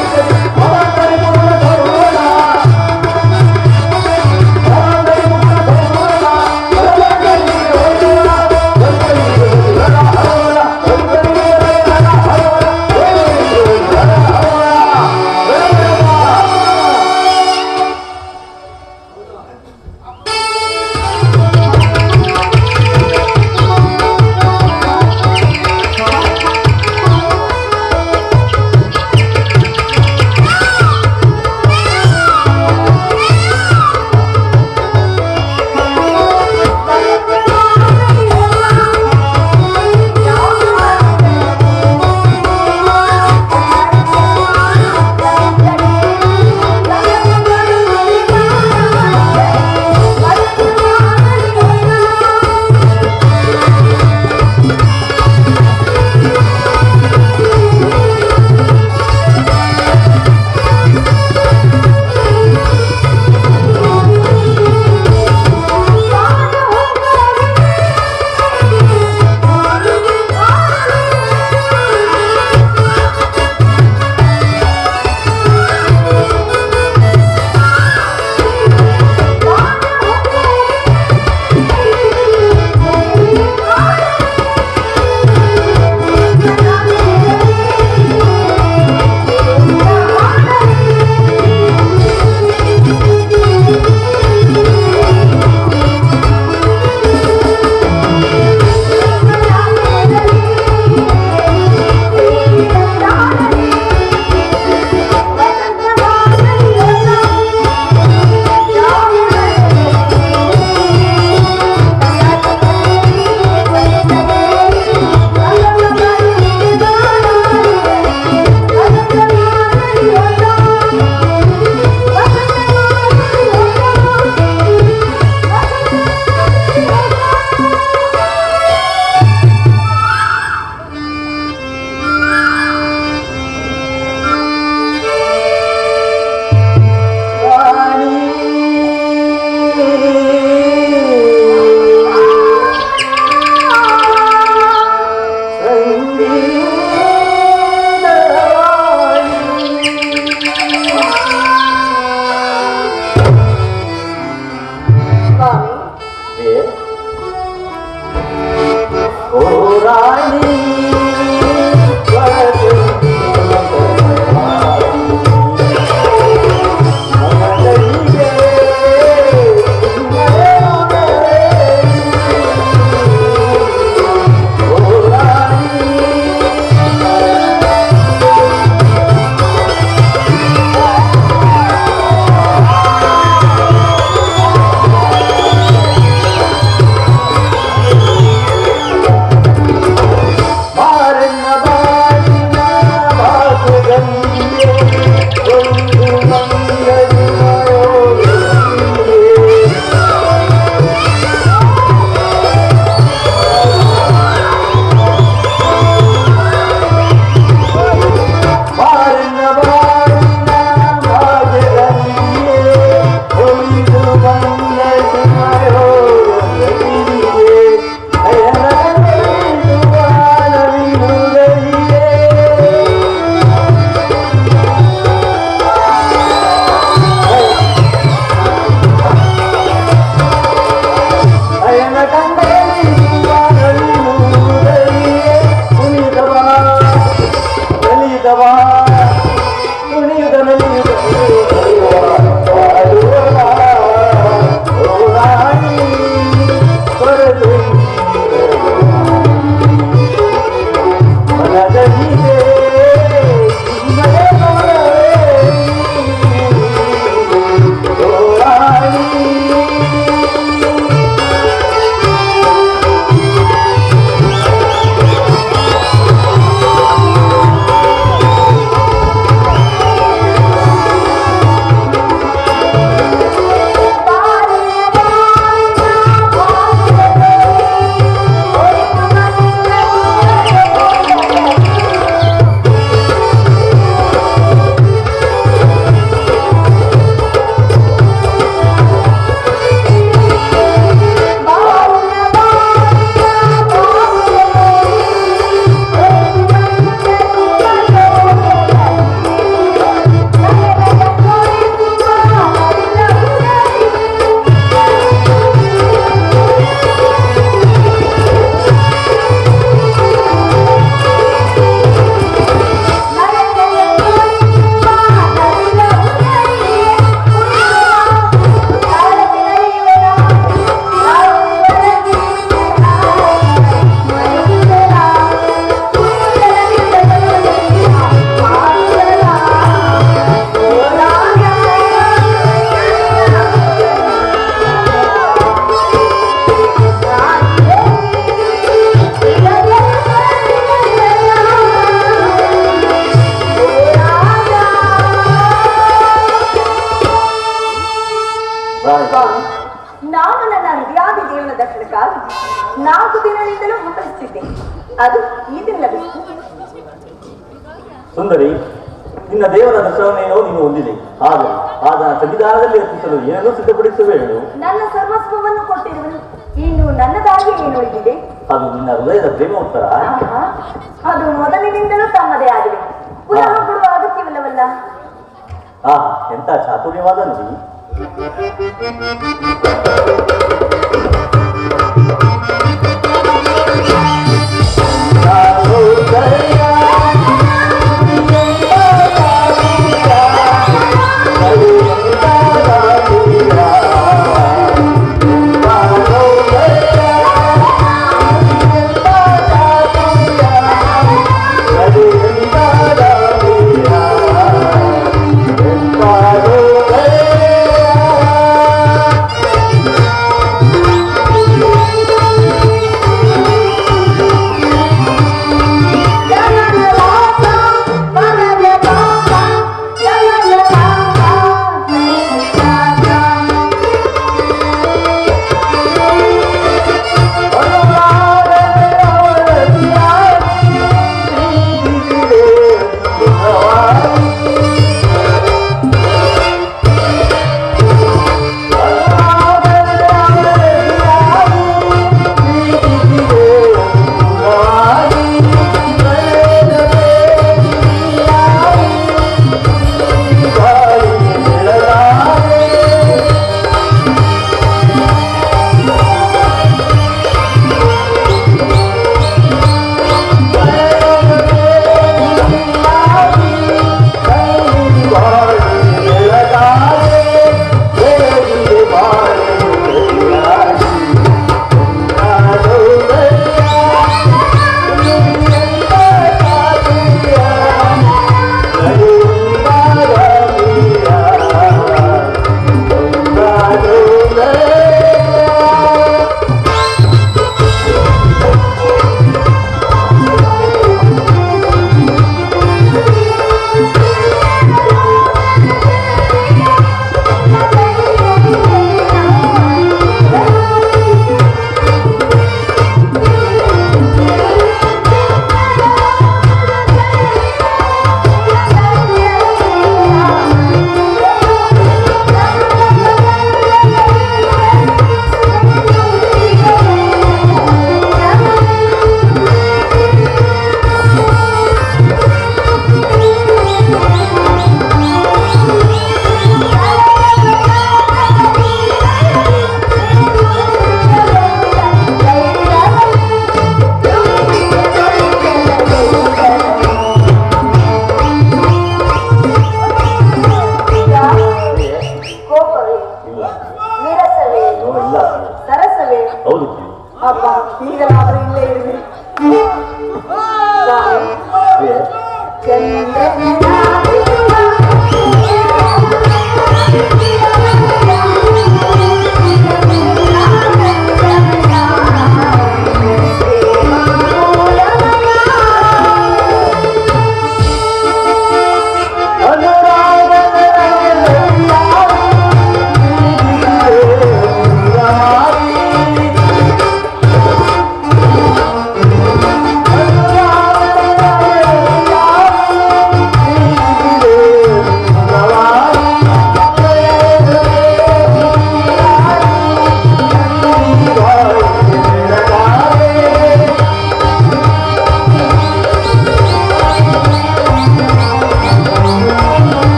ಸ್ವಾಮಿ, ನಾನು ನನ್ನ ಹೃದಯಾದಿ ದೇವನ ದರ್ಶನಕ್ಕಾಗಿ 4 ದಿನಗಳಿಂದಲೂ ಮುಂದುವರಿಸಿದ್ದೆ. ಅದು ಈ ದಿನ ಬೇಕು. ಸುಂದರಿ, ನಿನ್ನ ದೇವರ ದರ್ಶನವೇನೋ ನೀನು ಹೊಂದಿದೆ. ಆದರೆ ಅದನ್ನ ಸಂವಿಧಾನದಲ್ಲಿ ಅರ್ಪಿಸಲು ಏನನ್ನೂ ಸಿದ್ಧಪಡಿಸುವೆ ಹೇಳು. ನನ್ನ ಸರ್ವಸ್ವವನ್ನು ಕೊಟ್ಟಿರುವನು, ಇನ್ನು ನನ್ನದಾಗಿ ಏನು ಉಳಿದಿದೆ? ಅದು ನಿನ್ನ ಹೃದಯದ ಪ್ರೇಮ ಉತ್ತರ. ಆಹಾ, ಅದು ಮೊದಲಿನಿಂದಲೂ ತಮ್ಮದೇ ಆಗಿದೆ. ಪುನಃ ಕೊಡುವ ಅಗತ್ಯವಿಲ್ಲವಲ್ಲ. ಎಂತ ಚಾತುರ್ಯವಾದ ನದಿ.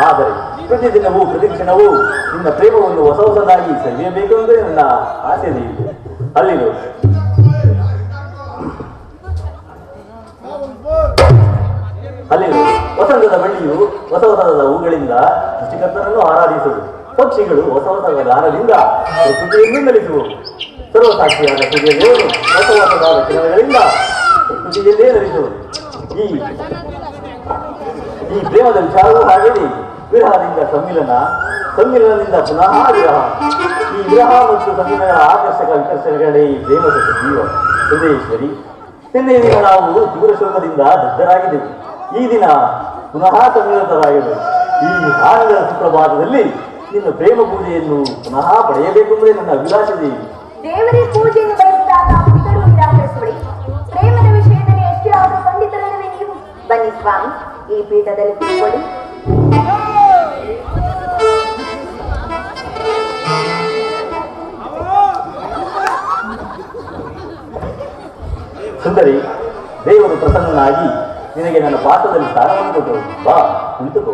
ಆದರೆ ಪ್ರತಿದಿನವೂ ಪ್ರತಿಕ್ಷಣವೂ ನಿನ್ನ ಪ್ರೇಮವನ್ನು ಹೊಸ ಹೊಸದಾಗಿ ಸವಿಯಬೇಕು ಎಂದರೆ ನನ್ನ ಆಸೆ ಇದೆ. ಅಲ್ಲಿ ನೋಡಿ ಅಲ್ಲಿ ವಸಂತದ ಬಳ್ಳಿಯು ಹೊಸ ಹೊಸದ ಹೂಗಳಿಂದ ಸೃಷ್ಟಿಕರ್ತನನ್ನು ಆರಾಧಿಸುವುದು. ಪಕ್ಷಿಗಳು ಹೊಸ ಹೊಸ ಗಾನದಿಂದ ಪ್ರಕೃತಿಯನ್ನು ನಡೆಸುವುದು. ಸರ್ವಸಾಕ್ಷಿಯಾದ ಸೂರ್ಯ ದೇವರು ಹೊಸ ಹೊಸದಾದ ಕಿರಣಗಳಿಂದ ಪ್ರಕೃತಿಯಲ್ಲೇ ನಡೆಸುವುದು. ಈ ಪ್ರೇಮದ ವಿಚಾರವೂ ಹಾಗೆಯೇ ವಿರಹದಿಂದ ಸಮ್ಮಿಲನ, ಸಮ್ಮಿಲನದಿಂದ ಪುನಃ ವಿರಹ. ಈ ವಿರಹ ಮತ್ತು ಸಮ್ಮಿಲನ ಆಕರ್ಷಕ ವಿಕರ್ಷಗಳೇ ಈ ಪ್ರೇಮದ ಜೀವ. ಹೃದಯೇಶ್ವರಿ, ನಿನ್ನೆ ದಿನ ನಾವು ತೀವ್ರ ಶೋಕದಿಂದ ಬದ್ಧರಾಗಿದ್ದೆವು. ಈ ದಿನ ಪುನಃ ಸಮ್ಮಿಲಿತರಾಗಿದ್ದೆವು. ಈ ಆನಂದದ ಸುಪ್ರಭಾತದಲ್ಲಿ ನಿನ್ನ ಪ್ರೇಮ ಪೂಜೆಯನ್ನು ಪುನಃ ಪಡೆಯಬೇಕೆಂಬುದೇ ನನ್ನ ಅಭಿಲಾಷೆ. ದೇವರಿಗೆ ಪೂಜೆಯನ್ನು ಬಯಸಿದಾಗ ಭಕ್ತರು ನಿರಾಕರಿಸಬೇಡಿ. ಪ್ರೇಮದ ವಿಷಯದಲ್ಲಿ ಎಷ್ಟು ಆದರೂ ಪಂಡಿತರಲ್ಲವೇ ನೀವು? ಬನ್ನಿ ಸ್ವಾಮಿ, ಈ ಪೀಠದಲ್ಲಿ ಕೂತ್ಕೊಳ್ಳಿ. ಸುಂದರಿ, ದೇವರು ಪ್ರಸನ್ನನಾಗಿ ನಿನಗೆ ನನ್ನ ಪಾಠದಲ್ಲಿ ಸ್ಥಾನವನ್ನು ಕೊಟ್ಟರು. ಬಾ, ಕುಳಿತುಕೋ.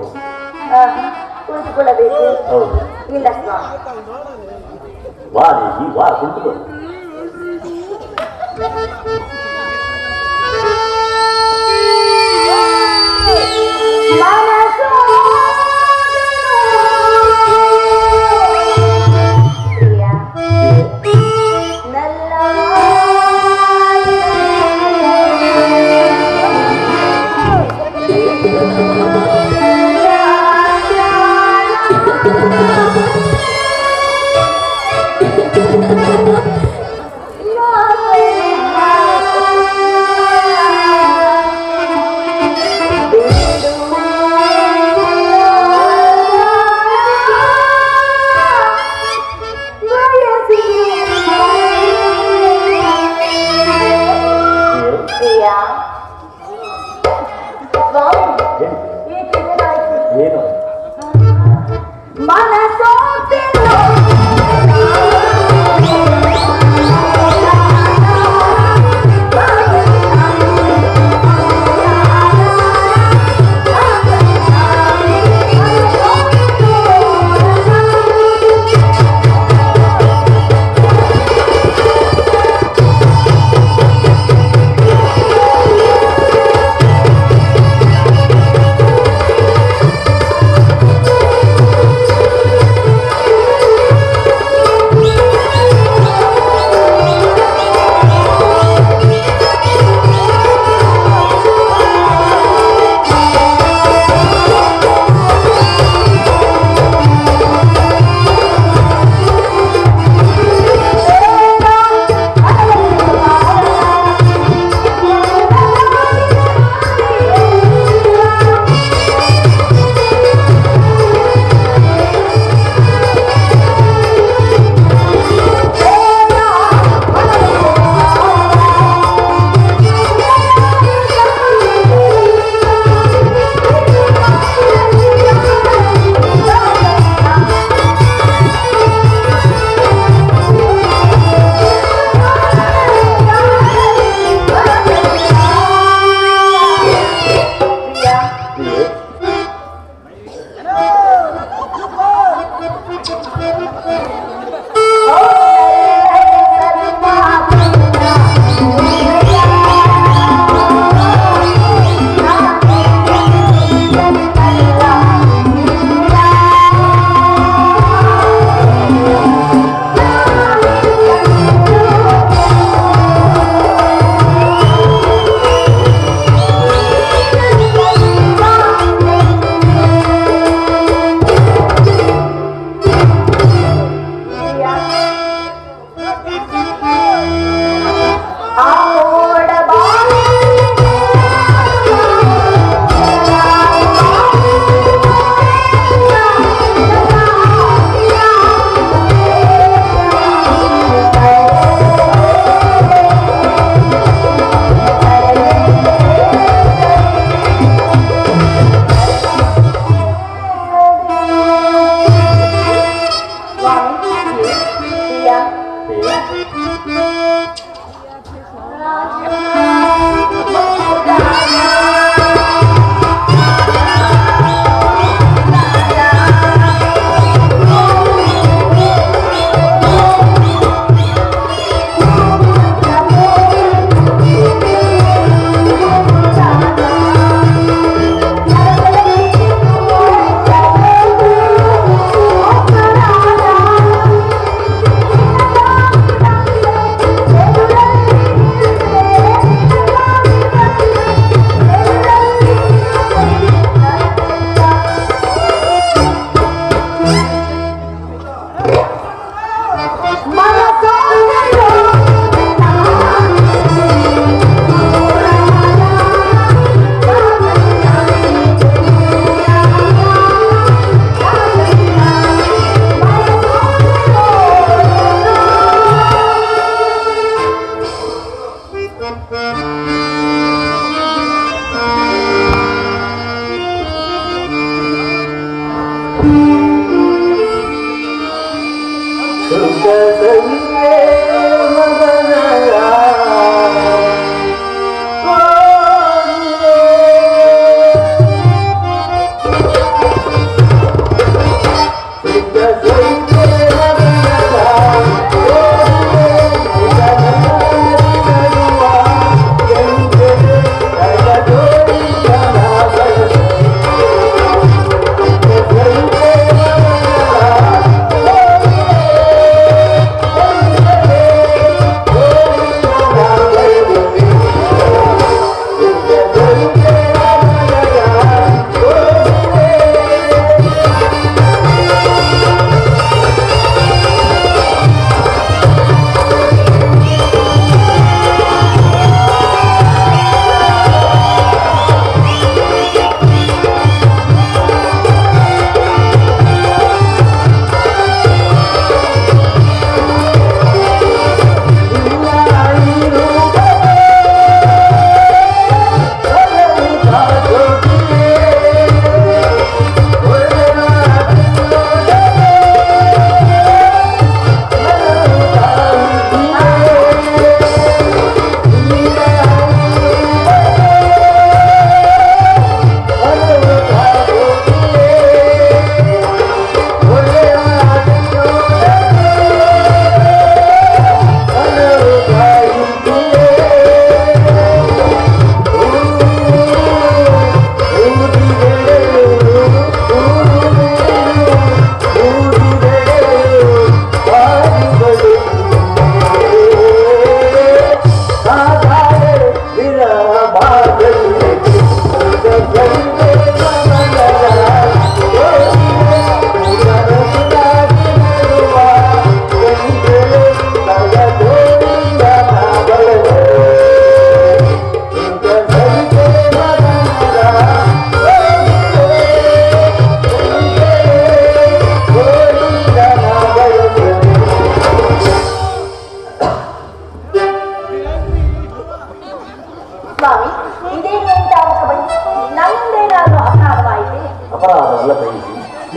ಕುಳಿತುಕೊಳ್ಳಬೇಕು? ಹೌದು. ಇಲ್ಲ ಸ್ವಾಮಿ. ಬಾ ದೇವಿ, ಬಾ, ಕುಳಿತುಕೋ. ಏನು?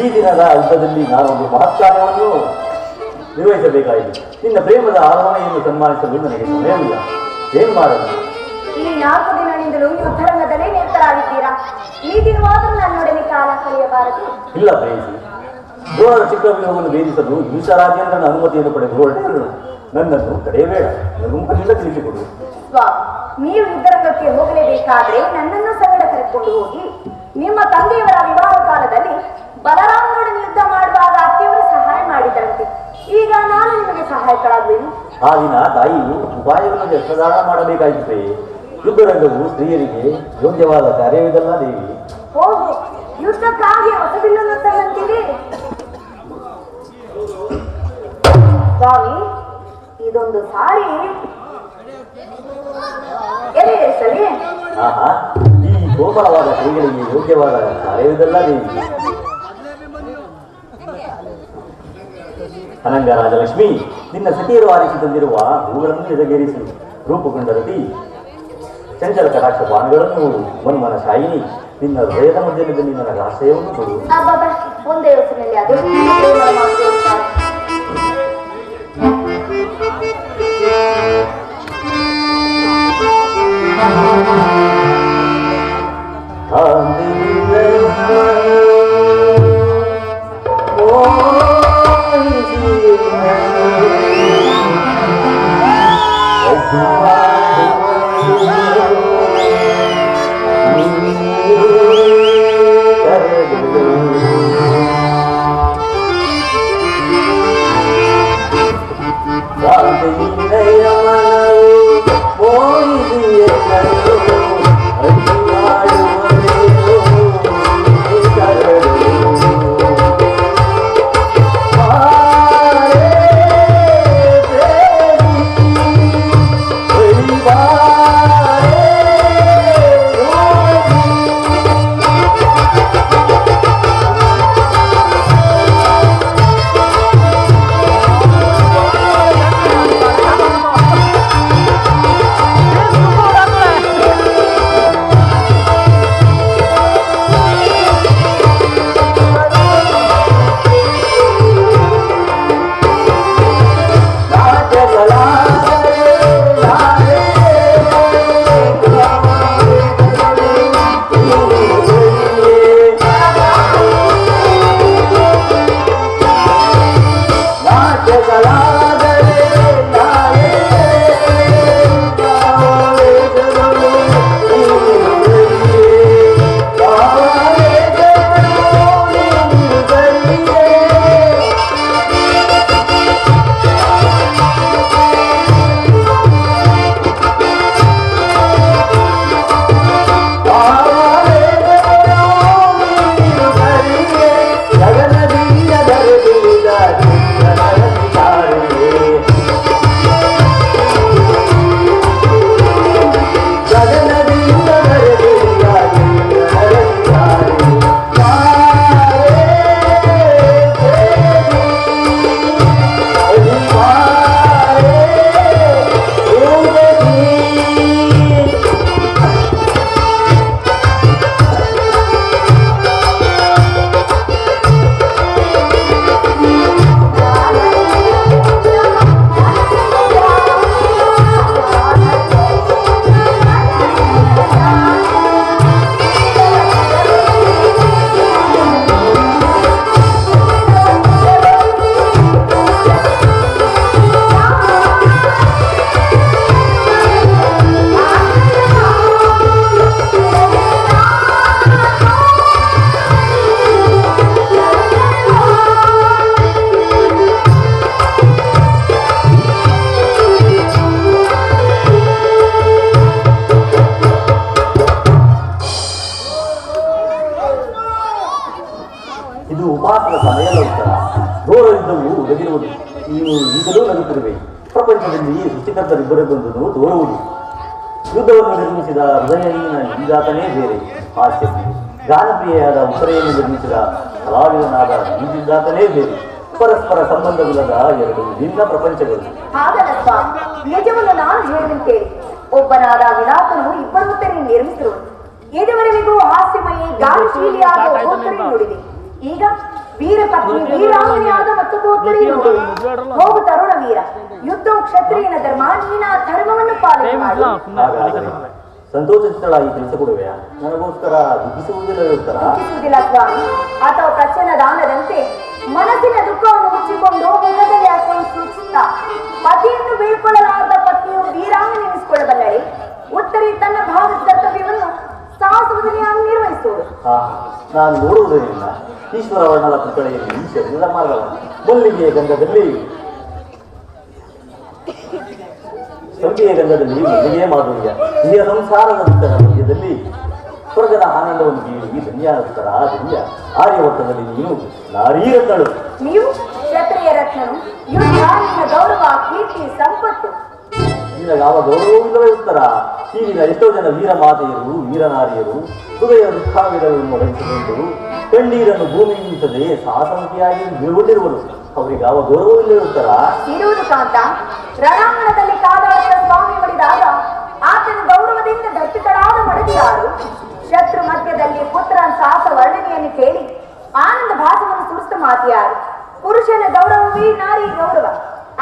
ಈ ದಿನದ ಯುದ್ಧದಲ್ಲಿ ನಾನೊಂದು ಮಹತ್ ಕಾರ್ಯವನ್ನು ನಿರ್ವಹಿಸಬೇಕಾಯಿತು. ನಿನ್ನ ಪ್ರೇಮದ ಆರೋಹಣೆಯನ್ನು ಸನ್ಮಾನಿಸಲು ನನಗೆ ಸಮಯವಿಲ್ಲ. ಏನು ಮಾಡಲು? ಈ 4 ದಿನಗಳಿಂದಲೂ ಯುದ್ಧರಂಗದಲ್ಲೇ ನಿರತರಾಗಿದ್ದೀರಾ. ಈ ದಿನವಾದರೂ ನನ್ನೊಡನೆ ಕಾಲ ಕಳೆಯಬಾರದು. ಇಲ್ಲ ಪ್ರೇಯಸಿ, ದ್ರೋಣರ ಚಿಕ್ಕವ್ಯೂಹವನ್ನು ಭೇದಿಸಲು ದ್ವಿಷರಾಜೇಂದ್ರನ ಅನುಮತಿಯನ್ನು ಪಡೆದು ಹೊರಟರು. ನನ್ನನ್ನು ತಡೆಯಬೇಡ, ಗುಂಪಿನಿಂದ ತಿಳಿಸಿಕೊಡು. ಸ್ವಾಮಿ, ನೀವು ಯುದ್ಧರಂಗಕ್ಕೆ ಹೋಗಲೇಬೇಕಾದ್ರೆ ನನ್ನನ್ನು ಸಂಗಡ ಕರೆದುಕೊಂಡು ಹೋಗಿ. ನಿಮ್ಮ ತಂದೆಯವರ ವಿವಾಹ ಕಾಲದಲ್ಲಿ ಬಲರಾಮನೊಡನೆ ಯುದ್ಧ ಮಾಡುವಾಗ ಅತ್ತೆಯವರು ಸಹಾಯ ಮಾಡಿದರಂತೆ. ಈಗ ನಾನು ನಿಮಗೆ ಸಹಾಯಕರಾಗುವೆನು. ಆ ದಿನ ತಾಯಿಯು ಉಪಾಯವನ್ನು ಯಶಧಾರಣ ಮಾಡಬೇಕಾಯಿತು. ಯುದ್ಧರಂಗವು ಸ್ತ್ರೀಯರಿಗೆ ಯೋಗ್ಯವಾದ ಕಾರ್ಯವಿದಲ್ಲ ದೇವಿ. ಓಹೋ, ಯುದ್ಧಕ್ಕಾಗಿ ಹೊಸಬಿಲ್ಲನ್ನು ತರಂತಿದೆ. ಸ್ವಾಮಿ, ಇದೊಂದು ಸಾರಿ ಎಲೆಸಲಿ. ಆಹಾ, ಈ ಕೋಮಲವಾದ ಕೈಗಳಿಗೆ ಯೋಗ್ಯವಾದ ಕಾರ್ಯವಿದಲ್ಲ ದೇವಿ. ಅನಂಗ ರಾಜಲಕ್ಷ್ಮಿ, ನಿನ್ನ ಸತಿಯರು ಆರಿಸಿ ತಂದಿರುವ ಹೂಗಳನ್ನು ಎದಗೇರಿಸಿ ರೂಪುಗೊಂಡ ರತಿ ಚಂಚಲ ಕಟಾಕ್ಷ ಬಾಣಗಳನ್ನು ನೋಡು. ಮನ್ಮನ ಶಾಯಿನಿ, ನಿನ್ನ ಹೃದಯದ ಮಧ್ಯದಲ್ಲಿ ನನಗೆ ಆಶ್ರಯವನ್ನು ಕೊಡು. ಅಬ್ಬಬ್ಬ, ಒಂದೇ ಯೋಚನೆಯಲ್ಲಿ ಅದೇ ಪ್ರಪಂಚದಲ್ಲಿ ಸೃಷ್ಟಿಕರ್ತರಿಬ್ಬರದೊಂದು ತೋರುವುದು. ಯುದ್ಧವನ್ನು ನಿರ್ಮಿಸಿದ ಹೃದಯಹೀನ ಈಗಾತನೇ ಬೇರೆ, ಹಾಸ್ಯಪ್ರಿಯ ಗಾನಪ್ರಿಯೆಯಾದ ಉತ್ತರೆಯನ್ನು ನಿರ್ಮಿಸಿದ ಕಲಾವಿದನಾದ ಈಜಿದ್ದಾತನೇ ಬೇರೆ. ಪರಸ್ಪರ ಸಂಬಂಧವಿಲ್ಲದ ಎರಡು ಭಿನ್ನ ಪ್ರಪಂಚಗಳು. ಹಾಗಲ್ಲ ಸ್ವಾಮಿ, ನಿಜವನ್ನು ನಾನು ಹೇಳುವಂತೇಳಿ ಒಬ್ಬನಾದ ವಿಲಾಸನು ಇಬ್ಬರು ಉತ್ತರೆ ನಿರ್ಮಿಸಿರುವುದು. ಇದುವರೆಗೂ ಹಾಸ್ಯಮಯಿ ಗಾನಶೀಲಿಯಾದ ಉತ್ತರೆ ನುಡಿದೆ. ಈಗ ವೀರ ಪತ್ನಿ ವೀರಾಂಗನೆಯಾದ ಮತ್ತೊಬ್ಬ ಉತ್ತರಿ ಹೋಗು ತರುಣ ವೀರ, ಯುದ್ಧವು ಕ್ಷತ್ರಿಯನ ಧರ್ಮ, ನೀನ ಆ ಧರ್ಮವನ್ನು ಪಾಲನೆ ಮಾಡು. ಹಾಗಾದರೆ ಸಂತೋಷಿತಳಾಗಿ ತಿಳಿಸಿಕೊಡುವೆಯಾ? ನನಗೋಸ್ಕರ ದುಃಖಿಸುವುದಿಲ್ಲ ಸ್ವಾಮಿ. ಅಥವಾ ಪ್ರಚನ್ನ ದಾನದಂತೆ ಮನಸ್ಸಿನ ದುಃಖವನ್ನು ಮುಚ್ಚಿಕೊಂಡು ಮುಖದಲ್ಲಿ ಹಾಕೊಂಡು ಸೂಚಿಸುತ್ತಾ ಪತಿಯನ್ನು ಬೀಳ್ಕೊಳ್ಳಲಾರದ ಪತ್ನಿಯು ವೀರಾಂಗನೆನಿಸಿಕೊಳ್ಳಬಲ್ಲಳೆ. ಉತ್ತರಿ ತನ್ನ ಭಾಗದ ಕರ್ತವ್ಯವನ್ನು ಸಾಹಸವದನೆಯಾಗಿ ನಿರ್ವಹಿಸುವುದು. ನಾನು ನೋಡುವುದರಿಂದ ಈಶ್ವರ ವರ್ಣದ ಪುತ್ಥಳಿಯಲ್ಲಿ ಈ ಶರೀರದ ಮಾರ್ಗವನ್ನು ಮಲ್ಲಿಗೆಯ ಗಂಧದಲ್ಲಿ ಸಂಖ್ಯೆಯ ಗಂಧದಲ್ಲಿ ಮಲ್ಲಿಗೆಯ ಮಾಧುರ್ಯ, ಹಿರಿಯ ಸಂಸಾರದ ದುಃಖದ ಮಧ್ಯದಲ್ಲಿ ಸ್ವರ್ಗದ ಆನಂದವನ್ನು ಬೀಳಿ ಧನ್ಯಾಸ್ತರ ಧನ್ಯ ಆರ್ಯವರ್ತದಲ್ಲಿ ನೀನು ನಾರೀರತ್ನಳು. ನೀವು ಕ್ಷತ್ರಿಯ ರತ್ನನು, ಯುದ್ಧ ನಿನ್ನ ಗೌರವ, ಕೀರ್ತಿ, ಸಂಪತ್ತು. ನಿನ್ನ ಯಾವ ಗೌರವವಿಲ್ಲವೇ ಉತ್ತರ? ಈಗಿನ ಎಷ್ಟೋ ಜನ ವೀರ ಮಾತೆಯರು ವೀರನಾರಿಯರು ಹೃದಯ ದುಃಖಾವಿದಗಳನ್ನು ಒದಗಿಸಿಕೊಂಡು ಕಣ್ಣೀರನ್ನು ಭೂಮಿ ನಿಂತದೆ ಸಾಸಂಖ್ಯಾಗಿ ಬೀಳ್ಕೊಂಡಿರುವರು. ಅವರಿಗೆ ಯಾವ ಗೌರವವಿಲ್ಲವೇ ಉತ್ತರ? ಇರುವುದು ಕಾಂತ. ರಣಾಂಗಣದಲ್ಲಿ ಕಾದಾಡಿದ ಸ್ವಾಮಿ ಮಡಿದಾಗ ಆತನ ಗೌರವದಿಂದ ದರ್ಪಿತಳಾದ ಮಡದಿಯಾರು. ಶತ್ರು ಮಧ್ಯದಲ್ಲಿ ಪುತ್ರನ ಸಾಹಸ ವರ್ಣನೆಯನ್ನು ಕೇಳಿ ಆನಂದ ಭಾಸವನ್ನು ಸುರಿಸಿದ ಮಾತಿಯಾರು. ಪುರುಷನ ಗೌರವವೇ ನಾರಿ ಗೌರವ,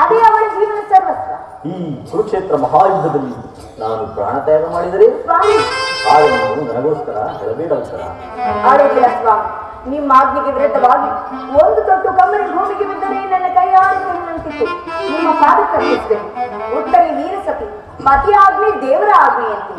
ಅದೇ ಅವಳ ಜೀವನ ಸರ್ವಸ್ವ. ಈ ಕುರುಕ್ಷೇತ್ರ ಮಹಾಯುದ್ಧದಲ್ಲಿ ನಾನು ಪ್ರಾಣತ್ಯಾಗ ಮಾಡಿದರೆ ಸ್ವಾಮಿ ಆಗ ನೀವು ನನಗೋಸ್ಕರ ಹೇಳಬೇಡ ಉತ್ತರ. ಆಡೋದಿಲ್ಲ ಸ್ವಾಮಿ. ನಿಮ್ಮ ಆಜ್ಞೆಗೆ ವಿರುದ್ಧವಾಗಿ ಒಂದು ತೊಟ್ಟು ಕಮ್ಮರಿ ಭೂಮಿಗೆ ಬಿದ್ದರೆ ನನ್ನ ಕೈಯಾಡಿತು. ನಿಮ್ಮ ಪಾದಕ್ಕೆ ಅರ್ಪಿಸಿದೆ. ಉತ್ತರಿ ವೀರಸತಿ, ಪತಿ ಆಜ್ಞೆ ದೇವರ ಆಜ್ಞೆ ಅಂತೆ.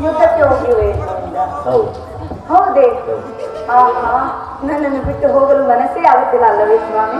ಯುದ್ಧಕ್ಕೆ ಹೋಗಿವೆ. ಹೌದೇ? ಆಹಾ, ನನ್ನನ್ನು ಬಿಟ್ಟು ಹೋಗಲು ಮನಸ್ಸೇ ಆಗುತ್ತಿಲ್ಲ ಅಲ್ಲವೇ ಸ್ವಾಮಿ?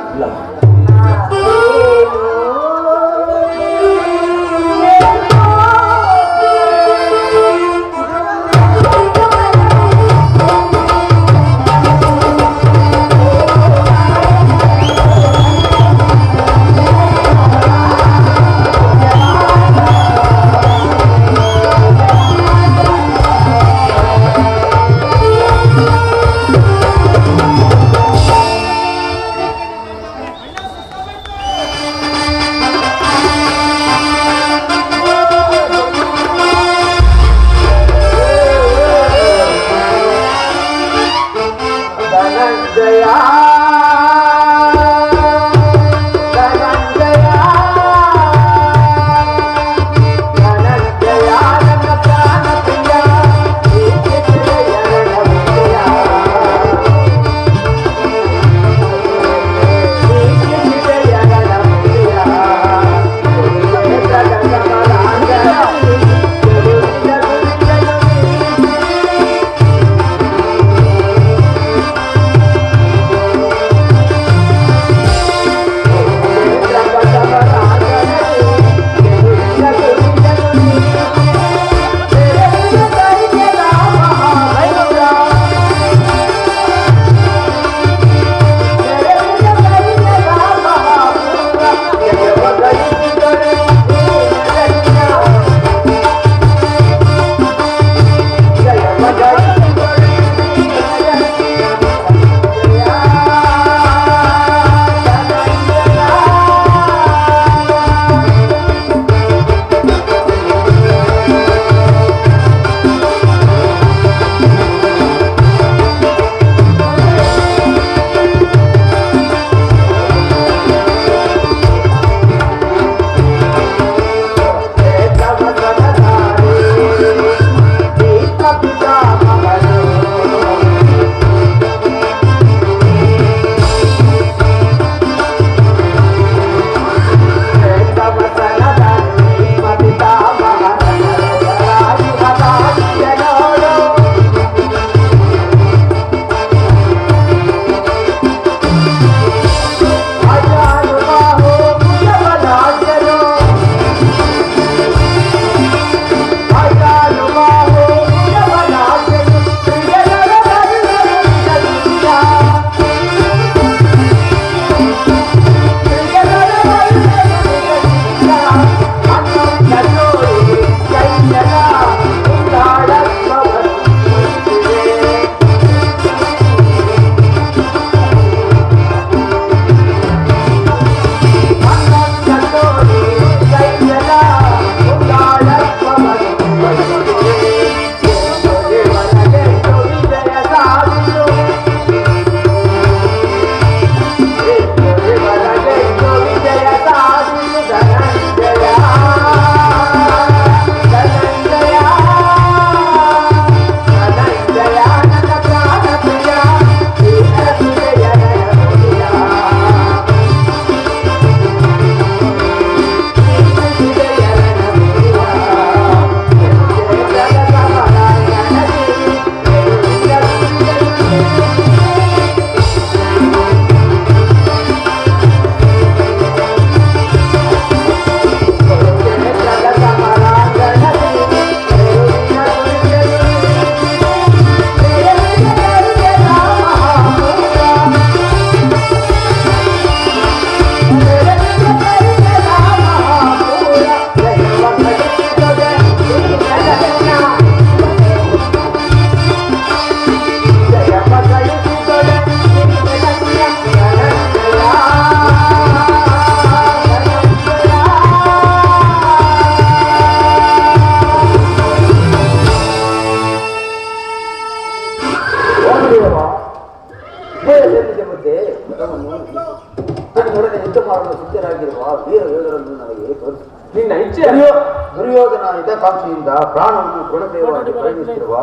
ಆಸಕ್ತಿಯಿಂದ ಪ್ರಾಣವನ್ನು ಕೊಡದೇವಾಗಿ ಪ್ರಯತ್ನಿಸಿರುವ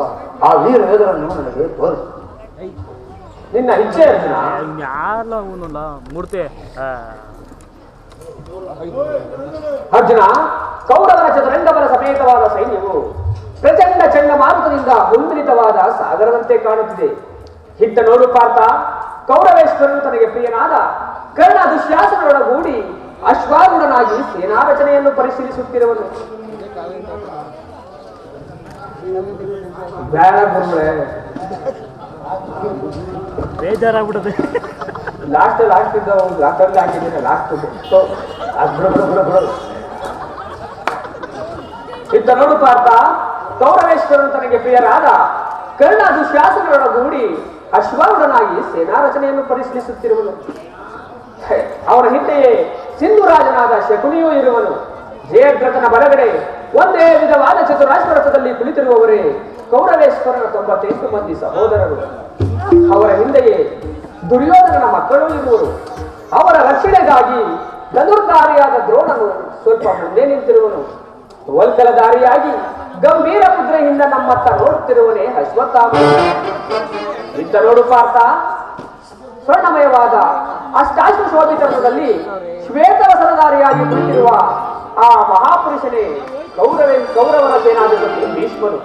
ಆ ವೀರ ಯೋಧರನ್ನು ನನಗೆ ತೋರಿಸು. ನಿನ್ನ ಇಚ್ಛೆ ಅರ್ಜುನ. ಅರ್ಜುನ, ಕೌರವರ ಚತುರಂಗಬಲ ಸಮೇತವಾದ ಸೈನ್ಯವು ಪ್ರಚಂಡ ಚಂಡಮಾರುತದಿಂದ ಮುನ್ಮಿಲಿತವಾದ ಸಾಗರದಂತೆ ಕಾಣುತ್ತಿದೆ. ಇತ್ತ ನೋಡು ಪಾರ್ಥ, ಕೌರವೇಶ್ವರನು ತನಗೆ ಪ್ರಿಯನಾದ ಕರ್ಣ ದುಶ್ಯಾಸನರೊಡಗೂಡಿ ಅಶ್ವಾರೂಢನಾಗಿ ಸೇನಾ ರಚನೆಯನ್ನು ಪರಿಶೀಲಿಸುತ್ತಿರುವನು. ಬೇಜಾರಾಗ್ಬಿಡದೆ ಲಾಸ್ಟ್ ಇದ್ದ ಲಾಸ್ಟಲ್ಲಿ ಹಾಕಿದ್ದೇನೆ. ಲಾಸ್ಟ್ ಇತ್ತ ನೋಡು ಪಾರ್ಥ, ಕೌರವೇಶ್ವರನು ತನಗೆ ಪ್ರಿಯರಾದ ಕರ್ಣ ದುಶ್ಯಾಸನರೊಡಗೂಡಿ ಅಶ್ವಾರೂಢನಾಗಿ ಸೇನಾ ರಚನೆಯನ್ನು ಪರಿಶೀಲಿಸುತ್ತಿರುವನು. ಅವನ ಹಿಂದೆಯೇ ಸಿಂಧುರಾಜನಾದ ಶಕುನಿಯೂ ಇರುವನು. ಜಯದ್ರಥನ ಬಲಗಡೆ ಒಂದೇ ವಿಧವಾದ ಚತುರಾಶ್ವರಥದಲ್ಲಿ ಕುಳಿತಿರುವವರೇ ಕೌರವೇಶ್ವರನ 98 ಮಂದಿ ಸಹೋದರರು. ಅವರ ಹಿಂದೆಯೇ ದುರ್ಯೋಧನನ ಮಕ್ಕಳೂ ಇರುವರು. ಅವರ ರಕ್ಷಣೆಗಾಗಿ ಧನುರ್ಧಾರಿಯಾದ ದ್ರೋಣನು ಸ್ವಲ್ಪ ಮುಂದೆ ನಿಂತಿರುವನು. ವಲ್ಕಲಧಾರಿಯಾಗಿ ಗಂಭೀರ ಮುದ್ರೆಯಿಂದ ನಮ್ಮತ್ತ ನೋಡುತ್ತಿರುವನೇ ಅಶ್ವತ್ಥಾಮ. ಇತ್ತ ನೋಡು ಪಾರ್ಥ, ಸ್ವರ್ಣಮಯವಾದ ಅಷ್ಟಾಶ್ವ ಶೋಭಿತರದಲ್ಲಿ ಶ್ವೇತವಸನಧಾರಿಯಾಗಿ ಕುಳಿತಿರುವ ಆ ಮಹಾಪುರುಷನೇ ಕೌರವರ ಸೇನಾಧಿಪತಿ ಭೀಷ್ಮನು.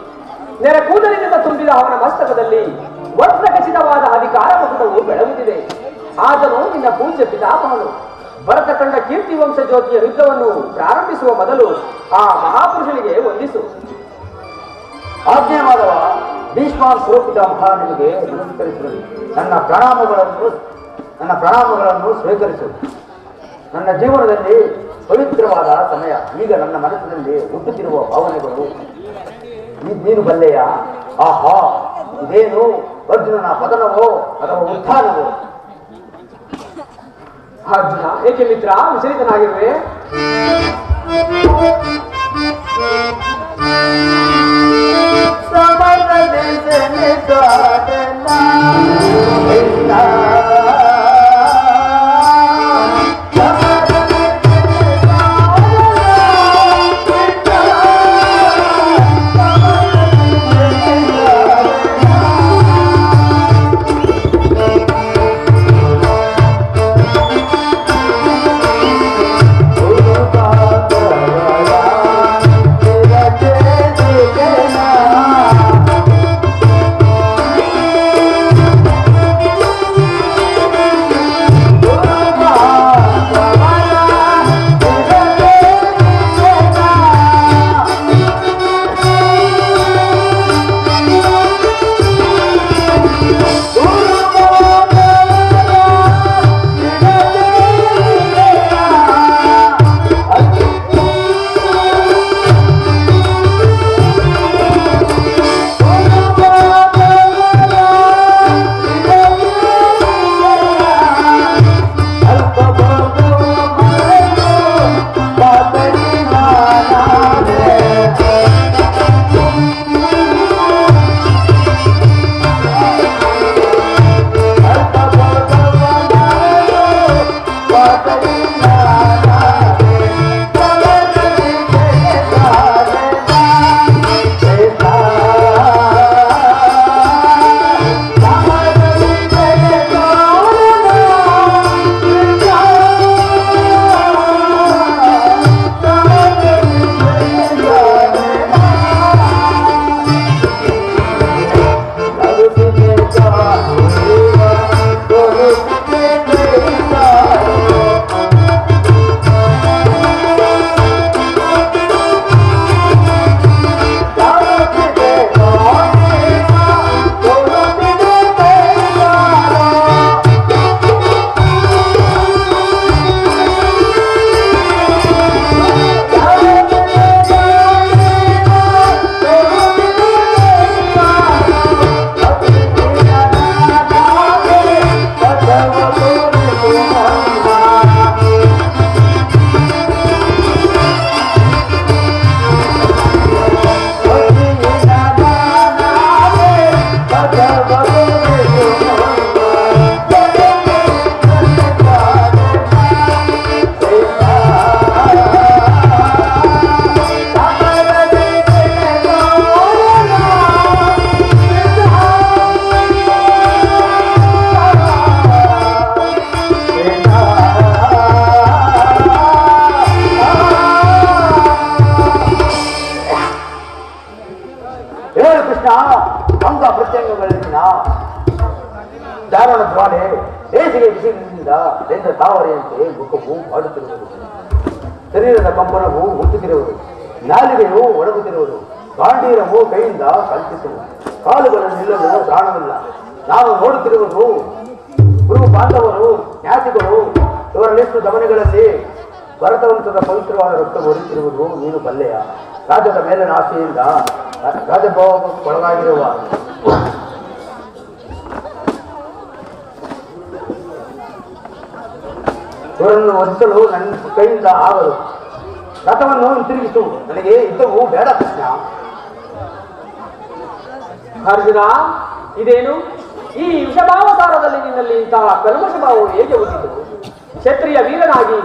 ನೆರೆ ಕೂದಲಿನಿಂದ ತುಂಬಿದ ಅವನ ಮಸ್ತಕದಲ್ಲಿ ವಜ್ರ ಖಚಿತವಾದ ಅಧಿಕಾರ ಮಕುಟವು ಬೆಳಗುತ್ತಿದೆ. ಆತನು ನಿನ್ನ ಪೂಜ್ಯ ಪಿತಾಮಹನು. ಭರತ ಕಂಡ ಕೀರ್ತಿ ವಂಶ ಜ್ಯೋತಿಯ ಯುದ್ಧವನ್ನು ಪ್ರಾರಂಭಿಸುವ ಮೊದಲು ಆ ಮಹಾಪುರುಷನಿಗೆ ವಂದಿಸು. ಆಜ್ಞೆ ಮಾಡುವ ಭೀಷ್ಮ ಸ್ವರೂಪಿತಾಮಹ ನಿಮಗೆ ನಮಸ್ಕರಿಸುವುದು. ನನ್ನ ಪ್ರಣಾಮಗಳನ್ನು ಸ್ವೀಕರಿಸು. ನನ್ನ ಜೀವನದಲ್ಲಿ ಪವಿತ್ರವಾದ ಸಮಯ. ಈಗ ನನ್ನ ಮನಸ್ಸಿನಲ್ಲಿ ಹುಟ್ಟುತ್ತಿರುವ ಭಾವನೆಗಳು ನೀನು ಬಲ್ಲೆಯ? ಆಹಾ, ಇದೇನು ಅರ್ಜುನನ ಪತನವೋ ಅಥವಾ ಉತ್ಥಾನವೋ? ಅರ್ಜುನ, ಏಕೆ ಮಿತ್ರ ವಿಚಲಿತನಾಗಿರುವೆ? ಕೃಷ್ಣ ಅಂಗ ಪ್ರತ್ಯಂಗಗಳಲ್ಲಿನ ಧಾರಣ ಜ್ವಾಲೆ ಬೇಸಿಗೆ ಬಿಸಿಲಿನಿಂದ ಬೆಂದ ತಾವರೆಯಂತೆ ಮುಖವು ಮಾಡುತ್ತಿರುವುದು, ಶರೀರದ ಕಂಪನವು ಹುಟ್ಟುತ್ತಿರುವುದು, ನಾಲಿಗೆಯು ಒಣಗುತ್ತಿರುವುದು, ಗಾಂಡೀರವು ಕೈಯಿಂದ ಕಲ್ಪಿಸುವುದು, ಕಾಲುಗಳು ನಿಲ್ಲಲು ಪ್ರಾಣವಿಲ್ಲ. ನಾವು ನೋಡುತ್ತಿರುವುದು ಗುರು ಬಾಂಧವರು, ಜ್ಞಾತಿಗಳು ಇವರಲ್ಲಿಷ್ಟು ಧಮನಿಗಳಲ್ಲಿ ಭರತವಂಶದ ಪವಿತ್ರವಾದ ರಕ್ತ ಹೊರಿತಿರುವುದು ನೀನು ಬಲ್ಲೆಯ. ರಾಜ್ಯದ ಮೇಲಿನ ಆಸೆಯಿಂದ ರಾಜಭೋಗಕ್ಕೊಳಗಾಗಿರುವ ಇವರನ್ನು ಒದಿಸಲು ನನ್ನ ಕೈಯಿಂದ ಆಗಲು. ರಥವನ್ನು ಹಿಂತಿರುಗಿಸು, ನನಗೆ ಯುದ್ಧವು ಬೇಡ ಕೃಷ್ಣ. ಅರ್ಜುನ, ಇದೇನು ಈ ವಿಷಭಾವತಾರದಲ್ಲಿ ನಿನ್ನಲ್ಲಿ ಇಂತಹ ಕಲ್ಮಶ ಭಾವವು ಹೇಗೆ ಹುಟ್ಟಿತು? ಕ್ಷತ್ರಿಯ ವೀರನಾಗಿ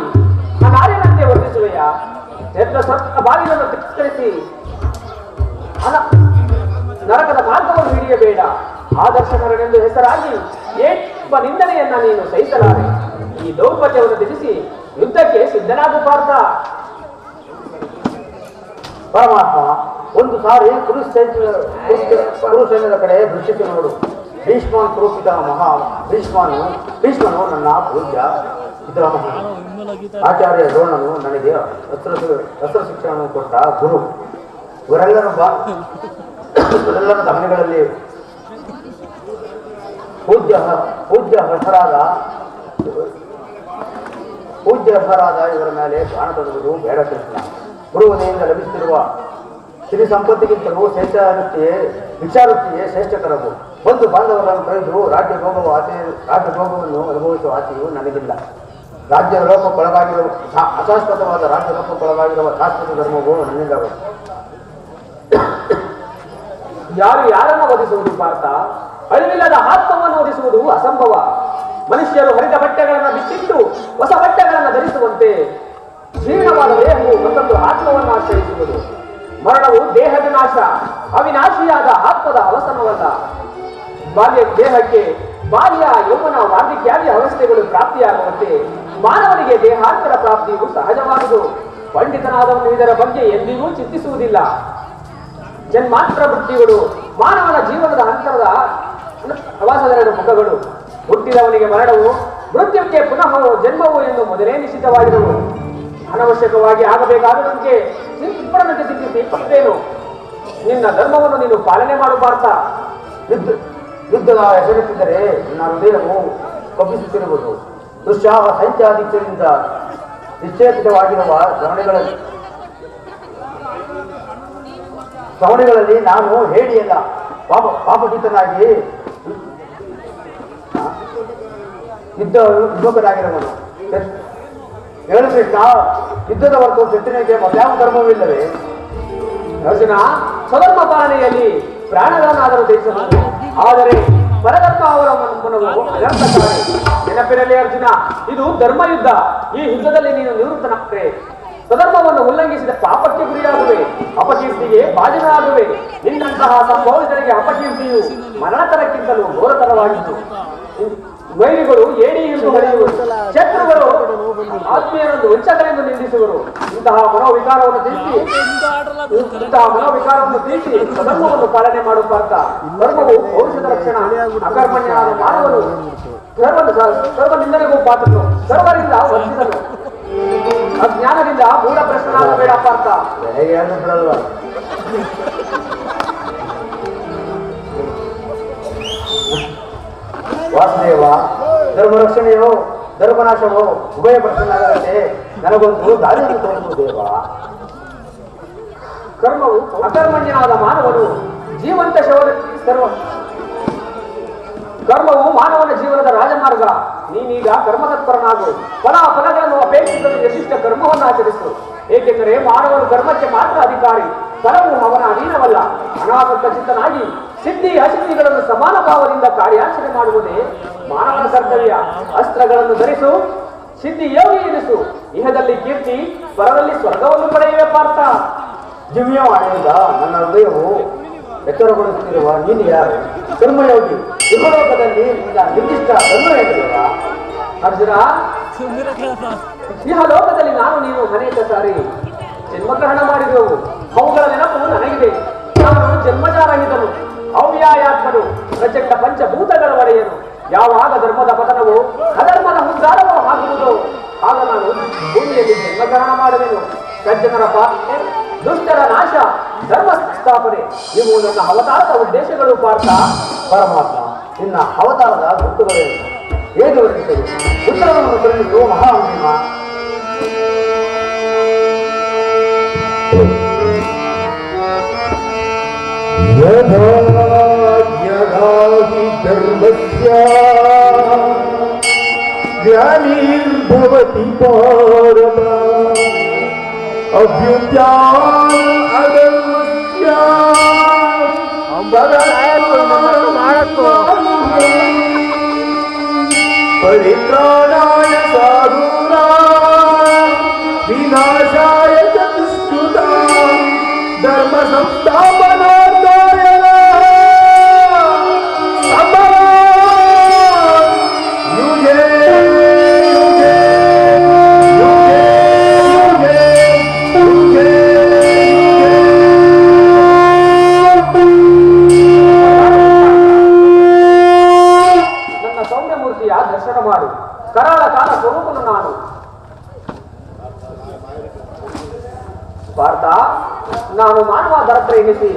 ಆ ನಾರ್ಯನಂತೆ ವರ್ತಿಸುವೆಯ? ಬಾಗಿಲನ್ನು ತಿರಸ್ಕರಿಸಿ ನರಕದ ಮಾರ್ಗವನ್ನು ಹಿಡಿಯಬೇಡ. ಆದರ್ಶಕರನೆಂದು ಹೆಸರಾಗಿ ಏಪ ನಿಂದನೆಯನ್ನ ನೀನು ಸಹಿಸಲಾರೆ. ಈ ದೌರ್ಬಲ್ಯವನ್ನು ತ್ಯಜಿಸಿ ಯುದ್ಧಕ್ಕೆ ಸಿದ್ಧನಾಗು ಪಾರ್ಥ. ಪರಮಾತ್ಮ, ಒಂದು ಸಾರಿ ಕುರುಸೈನ್ಯದ ಕಡೆ ದೃಷ್ಟಿಸಿ ನೋಡು. ಭೀಷ್ಮನ್ ಸ್ವರೂಪಿತ ಭೀಷ್ಮನು ನನ್ನ ಪೂಜ್ಯ ಪಿತಾಮಹ. ಆಚಾರ್ಯ ದ್ರೋಣನು ನನಗೆ ಅಸ್ತ್ರ ಶಿಕ್ಷಣವನ್ನು ಕೊಟ್ಟ ಗುರು. ಇವರೆಲ್ಲರ ಧಮನಿಗಳಲ್ಲಿ ಪೂಜ್ಯಹರಾದ ಇವರ ಮೇಲೆ ಬಾಣ ತೊಡುವುದು ಬೇಡ ಕೃಷ್ಣ. ಗುರುವನೆಯಿಂದ ಲಭಿಸುತ್ತಿರುವ ಶ್ರೀ ಸಂಪತ್ತಿಗಿಂತಲೂ ಭಿಕ್ಷಾವೃತ್ತಿಯೇ ಶ್ರೇಷ್ಠಕರವು. ಒಂದು ಬಾಂಧವರನ್ನು ಕಳೆದು ರಾಜ್ಯಭೋಗವನ್ನು ಅನುಭವಿಸುವ ಆಸೆಯು ನನಗಿಲ್ಲ. ರಾಜ್ಯ ಲೋಪಕ್ಕೊಳಗಾಗಿರುವ ಅಶಾಶ್ವತವಾದ ರಾಜ್ಯ ಲೋಪಕ್ಕೊಳಗಾಗಿರುವ ಶಾಶ್ವತ ಧರ್ಮವು ನನ್ನಿಂದ. ಯಾರು ಯಾರನ್ನು ವಧಿಸುವುದು ಪಾರ್ಥ? ಅಳಿವಿಲ್ಲದ ಆತ್ಮವನ್ನು ವಧಿಸುವುದು ಅಸಂಭವ. ಮನುಷ್ಯರು ಹರಿದ ಬಟ್ಟೆಗಳನ್ನು ಬಿಚ್ಚಿಟ್ಟು ಹೊಸ ಬಟ್ಟೆಗಳನ್ನು ಧರಿಸುವಂತೆ ಜೀರ್ಣವಾದ ದೇಹವು ಮತ್ತೊಂದು ಆತ್ಮವನ್ನು ಆಶ್ರಯಿಸುವುದು. ಮರಣವು ದೇಹದ ನಾಶ, ಅವಿನಾಶಿಯಾದ ಆತ್ಮದ ಅವಸಾನವಲ್ಲ. ದೇಹಕ್ಕೆ ಬಾಲ್ಯ, ಯೌವನ, ವಾರ್ಧಕ್ಯಾದಿ ಅವಸ್ಥೆಗಳು ಪ್ರಾಪ್ತಿಯಾಗುವಂತೆ ಮಾನವನಿಗೆ ದೇಹಾಂತರ ಪ್ರಾಪ್ತಿಯು ಸಹಜವಾದುದು. ಪಂಡಿತನಾದವನು ಇದರ ಬಗ್ಗೆ ಎಂದಿಗೂ ಚಿಂತಿಸುವುದಿಲ್ಲ. ಜನ್ಮಾಂತರ ವೃತ್ತಿಗಳು ಮಾನವನ ಜೀವನದ ಅಂತರದ ಪ್ರವಾಸದೆರಡು ಮುಖಗಳು. ಹುಟ್ಟಿದವನಿಗೆ ಮರಣವು, ಮೃತ್ಯುಕ್ಕೆ ಪುನಃ ಜನ್ಮವು ಎಂದು ಮೊದಲೇ ನಿಶ್ಚಿತವಾಗಿರುವುದು. ಅನವಶ್ಯಕವಾಗಿ ಆಗಬೇಕಾದವನಿಗೆ ಚಿಂತಿಪಡದಂತೆ ಚಿಂತಿಸಿ ಪತ್ತೇನು? ನಿನ್ನ ಧರ್ಮವನ್ನು ನೀನು ಪಾಲನೆ ಮಾಡಬಾರ್ದ. ಯುದ್ಧದ ಹೆಸರಿಸಿದರೆ ನನ್ನ ಹೃದಯವು ಕಬ್ಬಿಸುತ್ತಿರುವುದು. ದುಶ್ಯಾಹ ಸಂಚಾದಿತ್ಯದಿಂದ ನಿಶ್ಚೇತಿತವಾಗಿರುವ ಶ್ರವಣಿಗಳಲ್ಲಿ ನಾನು ಹೇಳಿಯಲ್ಲ, ಪಾಪಚಿತ್ತನಾಗಿ ಯುದ್ಧಕನಾಗಿರುವನು. ಹೇಳು ಕೃಷ್ಣ, ಯುದ್ಧದ ಹೊರತು ಶತ್ರುನಿಗೆ ಮತ್ಯಾವ ಧರ್ಮವಿಲ್ಲವೇ? ಅರ್ಜುನ, ಸ್ವಧರ್ಮ ಪಾಲನೆಯಲ್ಲಿ ಪ್ರಾಣಗಳನ್ನಾದರೂ ತ್ಯಜಿಸಬಹುದು, ಆದರೆ ಪರಧರ್ಮ ಅವಲಂಬನವು ಅನರ್ಥಕಾರಿ. ನೆನಪಿರಲಿ ಅರ್ಜುನ, ಇದು ಧರ್ಮಯುದ್ಧ. ಈ ಯುದ್ಧದಲ್ಲಿ ನೀನು ನಿವೃತ್ತನಾದರೆ ಸ್ವಧರ್ಮವನ್ನು ಉಲ್ಲಂಘಿಸಿದ ಪಾಪಕ್ಕೆ ಗುರಿಯಾಗುವೆ, ಅಪಕೀರ್ತಿಗೆ ಭಾಜನರಾಗುವೆ. ನಿನ್ನಂತಹ ಸಂಭವಿತರಿಗೆ ಅಪಕೀರ್ತಿಯು ಮರಣತರಕ್ಕಿಂತಲೂ ಘೋರತರವಾಗಿತ್ತು. ವೈರಿಗಳು ಏಡಿ ಎಂದು ಹೊಡೆಯುವರು, ಶತ್ರುಗಳು ಆತ್ಮೀಯರನ್ನು ವಂಚಕರೆಂದು ನಿಂದಿಸುವರು. ಇಂತಹ ಮನೋವಿಕಾರವನ್ನು ತೀರಿಸಿ ಸ್ವಧರ್ಮವನ್ನು ಪಾಲನೆ ಮಾಡುತ್ತಾರ್ಥ. ಧರ್ಮವು ಪೌರುಷದ ಲಕ್ಷಣ. ಅಕರ್ಮಣ್ಯನಾದ ಮಾನವನು ಸರ್ವನಿಂದನೆಗೂ ಪಾತ್ರನು, ಸರ್ವರಿಂದ ವಂಚಿತನು. ಅಜ್ಞಾನದಿಂದ ಮೂಢ ಪ್ರಶ್ನಾಗಬೇಡ ಪಾರ್ಥ. ವಾಸುದೇವ, ಧರ್ಮ ರಕ್ಷಣೆಯೋ ಧರ್ಮನಾಶವೋ ಉಭಯ ಪ್ರಶ್ನಾಗದಂತೆ ನನಗೊಂದು ದಾರಿಯನ್ನು ತೋರಿಸುವ ದೇವ. ಕರ್ಮವು ಅಕರ್ಮಣ್ಯನಾದ ಮಾನವನು ಜೀವಂತ ಕರ್ಮವು ಮಾನವನ ಜೀವನದ ರಾಜಮಾರ್ಗ. ನೀನೀಗ ಕರ್ಮತತ್ಪರನಾಗು. ಫಲಗಳನ್ನು ಅಪೇಕ್ಷಿಸಲು ನಿರ್ದಿಷ್ಟ ಕರ್ಮವನ್ನು ಆಚರಿಸು. ಏಕೆಂದರೆ ಮಾನವನು ಕರ್ಮಕ್ಕೆ ಮಾತ್ರ ಅಧಿಕಾರಿ, ಫಲವು ಅವನ ಅಧೀನವಲ್ಲ. ಅನಾಸಕ್ತ ಚಿತ್ತನಾಗಿ ಸಿದ್ಧಿ ಅಸಿದ್ಧಿಗಳನ್ನು ಸಮಾನ ಭಾವದಿಂದ ಕಾರ್ಯಾಚರಣೆ ಮಾಡುವುದೇ ಮಾನವನ ಕರ್ತವ್ಯ. ಅಸ್ತ್ರಗಳನ್ನು ಧರಿಸು, ಸಿದ್ಧಿ ಯೋಗಿ ಎನಿಸು. ಇಹದಲ್ಲಿ ಕೀರ್ತಿ, ಪರದಲ್ಲಿ ಸ್ವರ್ಗವನ್ನು ಪಡೆಯುವ ಪಾರ್ಥ. ದಿವ್ಯವಾಣಿಯಿಂದ ನನ್ನ ಹೃದಯವು ಎಚ್ಚರಗೊಳಿಸುತ್ತಿರುವ ನೀನು ಯಾರು? ಕರ್ಮಯೋಗಿ. ಇಹಲೋಕದಲ್ಲಿ ನಿರ್ದಿಷ್ಟ ಧರ್ಮ ಏನಿರುವ ಅರ್ಜುನ, ಇಹಲೋಕದಲ್ಲಿ ನಾನು ನೀನು ಅನೇಕ ಸಾರಿ ಜನ್ಮಗ್ರಹಣ ಮಾಡಿದೆವು. ಅವುಗಳ ನೆನಪು ನನಗಿದೆ. ಅವನು ಜನ್ಮಜಾರಹಿತನು, ಅವ್ಯಾಯಾತ್ಮನು, ಪ್ರಚಂಡ ಪಂಚಭೂತಗಳ ಒಡೆಯನು. ಯಾವಾಗ ಧರ್ಮದ ಪತನವೋ ಅಧರ್ಮದ ಉದ್ಧಾರವೋ ಆಗುವುದೋ ಆಗ ನಾನು ಭೂಮಿಯಲ್ಲಿ ಜನ್ಮಗ್ರಹಣ ಮಾಡುವೆನು. ಸಜ್ಜನರ ಪಾಲನೆ, ದುಷ್ಟರ ನಾಶ, ಧರ್ಮ ಸ್ಥಾಪನೆ ಇವು ನನ್ನ ಅವತಾರದ ಉದ್ದೇಶಗಳು. ಪಾರ್ಥ, ಪರಮಾತ್ಮ, ನಿನ್ನ ಅವತಾರದ ಗುರುತುಗಳೇನು? ಹೇಗೆ ವರ್ಣಿಸಲು? ಉತ್ತರವನ್ನು ತಿಳಿದು ಮಹಾಮಹಿಮ. ಯದಾ ಯದಾ ಹಿ ಧರ್ಮಸ್ಯ ಗ್ಲಾನಿರ್ಭವತಿ ಭಾರತ ಅಭ್ಯುತ್ಥಾನ ಅಧರ್ಮಸ್ಯ ಪರಿತ್ರಾಣಾಯ ಸಾಧೂನಾಂ ವಿನಾಶಾಯ ಚ ದುಷ್ಕೃತಾಂ ಧರ್ಮ ಸಂಸ್ಥಾಪನಾರ್ಥಾಯ ಯುಗೇ ಯುಗೇ ಯುಗೇ ಯುಗೇ ಯುಗೇ ನನ್ನ ಸೌಮ್ಯಮೂರ್ತಿಯ ದರ್ಶನ ಮಾಡು. ಕರಾಳ ಕಾಲ ಸ್ವರೂಪನು ನಾನು. ಪಾರ್ಥ, ನಾನು ಮಾನವ ದರತ್ರ ಎನಿಸಿ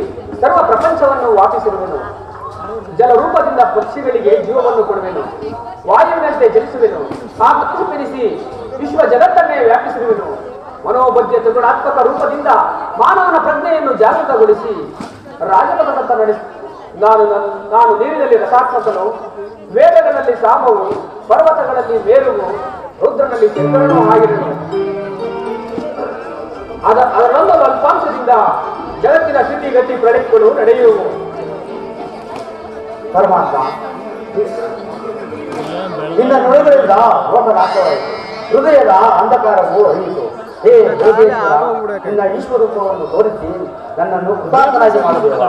ಸರ್ವ ಪ್ರಪಂಚವನ್ನು ವ್ಯಾಪಿಸಿರುವೆನು. ಜಲರೂಪದಿಂದ ಪಕ್ಷಿಗಳಿಗೆ ಜೀವವನ್ನು ಕೊಡುವೆನು. ವಾಯುವಿನಂತೆ ಜನಿಸುವೆನು. ಆಕಾಶವೆನಿಸಿ ವಿಶ್ವ ಜಗತ್ತನ್ನೇ ವ್ಯಾಪಿಸಿರುವೆನು. ಮನೋಬದ್ಧ ತ್ರಿಗುಣಾತ್ಮಕ ರೂಪದಿಂದ ಮಾನವನ ಪ್ರಜ್ಞೆಯನ್ನು ಜಾಗೃತಗೊಳಿಸಿ ರಾಜಪಥದತ್ತ ನಡೆಸಿ ನಾನು ನೀರಿನಲ್ಲಿ ರಸಾತ್ಮಕನು, ವೇದಗಳಲ್ಲಿ ಸಾಮವು, ಪರ್ವತಗಳಲ್ಲಿ ಮೇರುವು, ರುದ್ರನಲ್ಲಿ ಚಂದ್ರನೂ ಆಗಿರುವೆನು. ಅದರೊಂದು ಅಲ್ಪಾಂಶದಿಂದ ಜಗತ್ತಿನ ಸ್ಥಿತಿಗತಿ ಪ್ರಳಯಗಳು ನಡೆಯುವು. ಪರಮಾತ್ಮ, ನಿನ್ನ ನುಡಿಗಳಿಂದ ಲೋಕನಾಶವಾಯಿತು, ಹೃದಯದ ಅಂಧಕಾರವು ಅಳಿಯಿತು. ಹೇ ಯೋಗೇಶ್ವರ, ನಿನ್ನ ಈಶ್ವರೂಪವನ್ನು ತೋರಿಸಿ ನನ್ನನ್ನು ಕೃತಾರ್ಥನಾಗಿ ಮಾಡಬೇಡ.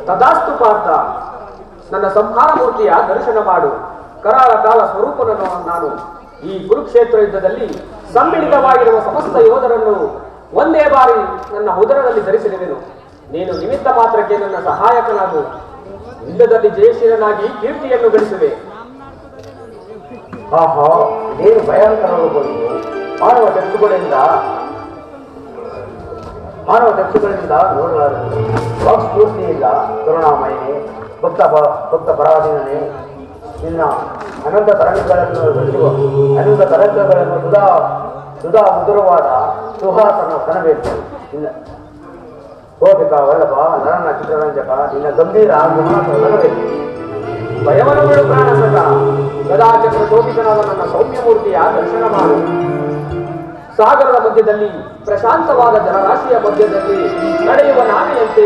ತದಾಸ್ತು ಪಾರ್ಥ, ನನ್ನ ಸಂಹಾರ ಮೂರ್ತಿಯ ದರ್ಶನ ಮಾಡು. ಕರಾಳ ಕಾಲ ಸ್ವರೂಪನನ್ನು ನಾನು. ಈ ಕುರುಕ್ಷೇತ್ರ ಯುದ್ಧದಲ್ಲಿ ಸಮ್ಮಿಳಿತವಾಗಿರುವ ಸಮಸ್ತ ಯೋಧರನ್ನು ಒಂದೇ ಬಾರಿ ನನ್ನ ಉದರದಲ್ಲಿ ಧರಿಸಿರುವೆನು. ನೀನು ನಿಮಿತ್ತ ಮಾತ್ರಕ್ಕೆ ನನ್ನ ಸಹಾಯಕನಾಗು. ಯುದ್ಧದಲ್ಲಿ ಜಯಶೀಲನಾಗಿ ಕೀರ್ತಿಯನ್ನು ಗಳಿಸುವೆ. ಆಹಾ, ಇದೇನು ಭಯಂಕರವಾಗಬಹುದು. ಮಾನವ ಚಕ್ಷುಗಳಿಂದ ನೋಡಲಾರದು. ವಾಕ್ಸ್ಫೂರ್ತಿಯಿಂದ ಕರುಣಾಮಯನೇ, ಭಕ್ತ ಪರಾಧೀನನೇ, ನಿನ್ನ ಅನಂತ ತರಂಗಗಳನ್ನು ಬೆಳೆಸುವ ಸುಧಾ ಮಧುರವಾದ ಸುಹಾಸನ ಕನಬೇಕು. ನಿನ್ನ ಗೋಪಿಕ ವಲ್ಲಭ ನರನ ಚಿತ್ರರಂಜಕ, ನಿನ್ನ ಗಂಭೀರ ಗುಣಬೇಕು. ಭಯವನ್ನು ಬಿಡು ಪ್ರಾಣಸಕ. ಗದಾಚಕ್ರ ಶೋಭಿತನಾದ ನನ್ನ ಸೌಮ್ಯಮೂರ್ತಿಯ ದರ್ಶನ ಮಾಡು. ಸಾಗರದ ಮಧ್ಯದಲ್ಲಿ, ಪ್ರಶಾಂತವಾದ ಜಲರಾಶಿಯ ಮಧ್ಯದಲ್ಲಿ ನಡೆಯುವ ನಾವೆಯಂತೆ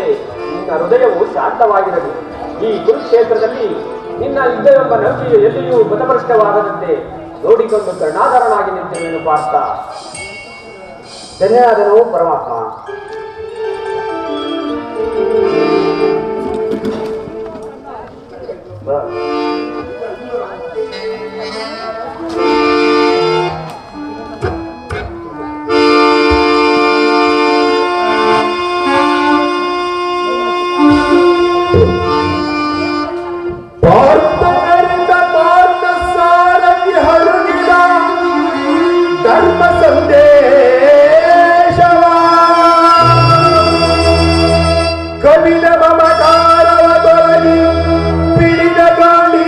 ನಿನ್ನ ಹೃದಯವು ಶಾಂತವಾಗಿರಲಿ. ಈ ಕುರುಕ್ಷೇತ್ರದಲ್ಲಿ ನಿನ್ನ ಯುದ್ಧವೆಂಬ ನೌಕೆಯು ಎಲ್ಲಿಯೂ ಗತಭ್ರಷ್ಟವಾಗದಂತೆ ನೋಡಿಕೊಂಡು ಕರ್ಣಾಧಾರನಾಗಿ ನಿಂತಿರುವೆನು ಪಾರ್ಥ. ಧನ್ಯನಾದನು ಪರಮಾತ್ಮ. ಧರ್ಮ ಸಂದೇಶವ ಕವಿನ ಮಮಕಾರವ ತೊಲಗಿ ಪಿಡಿದ ಗಾಳಿ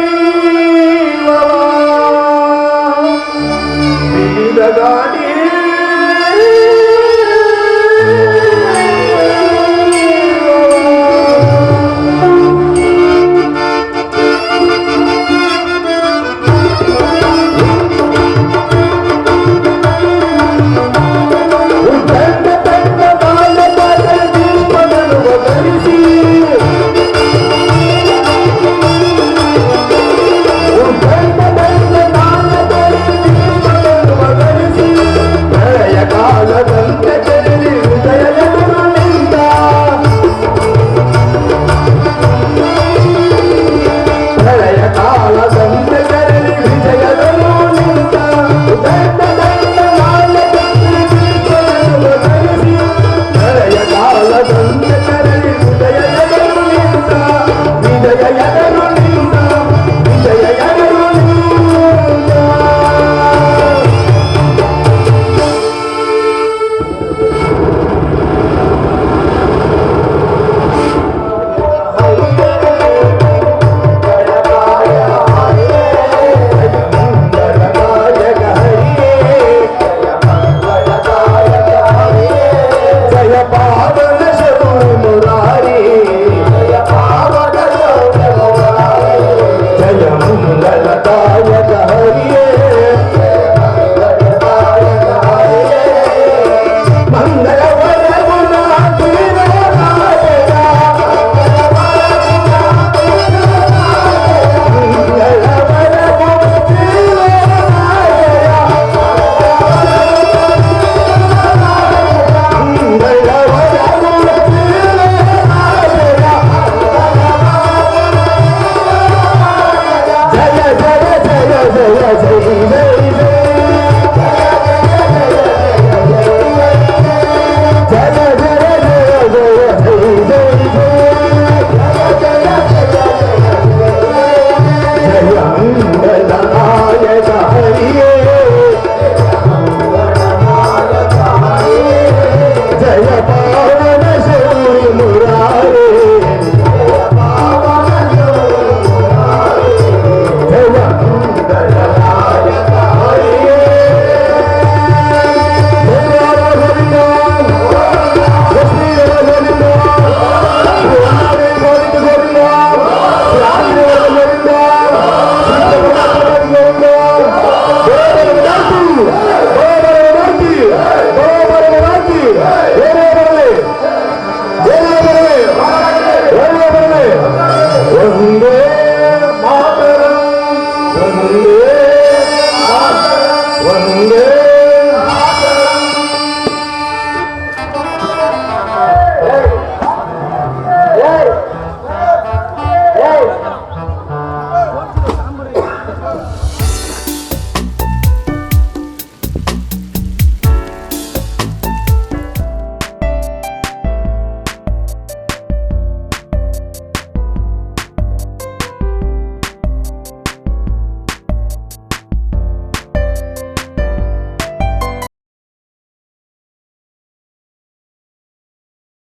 ಒಂದೇ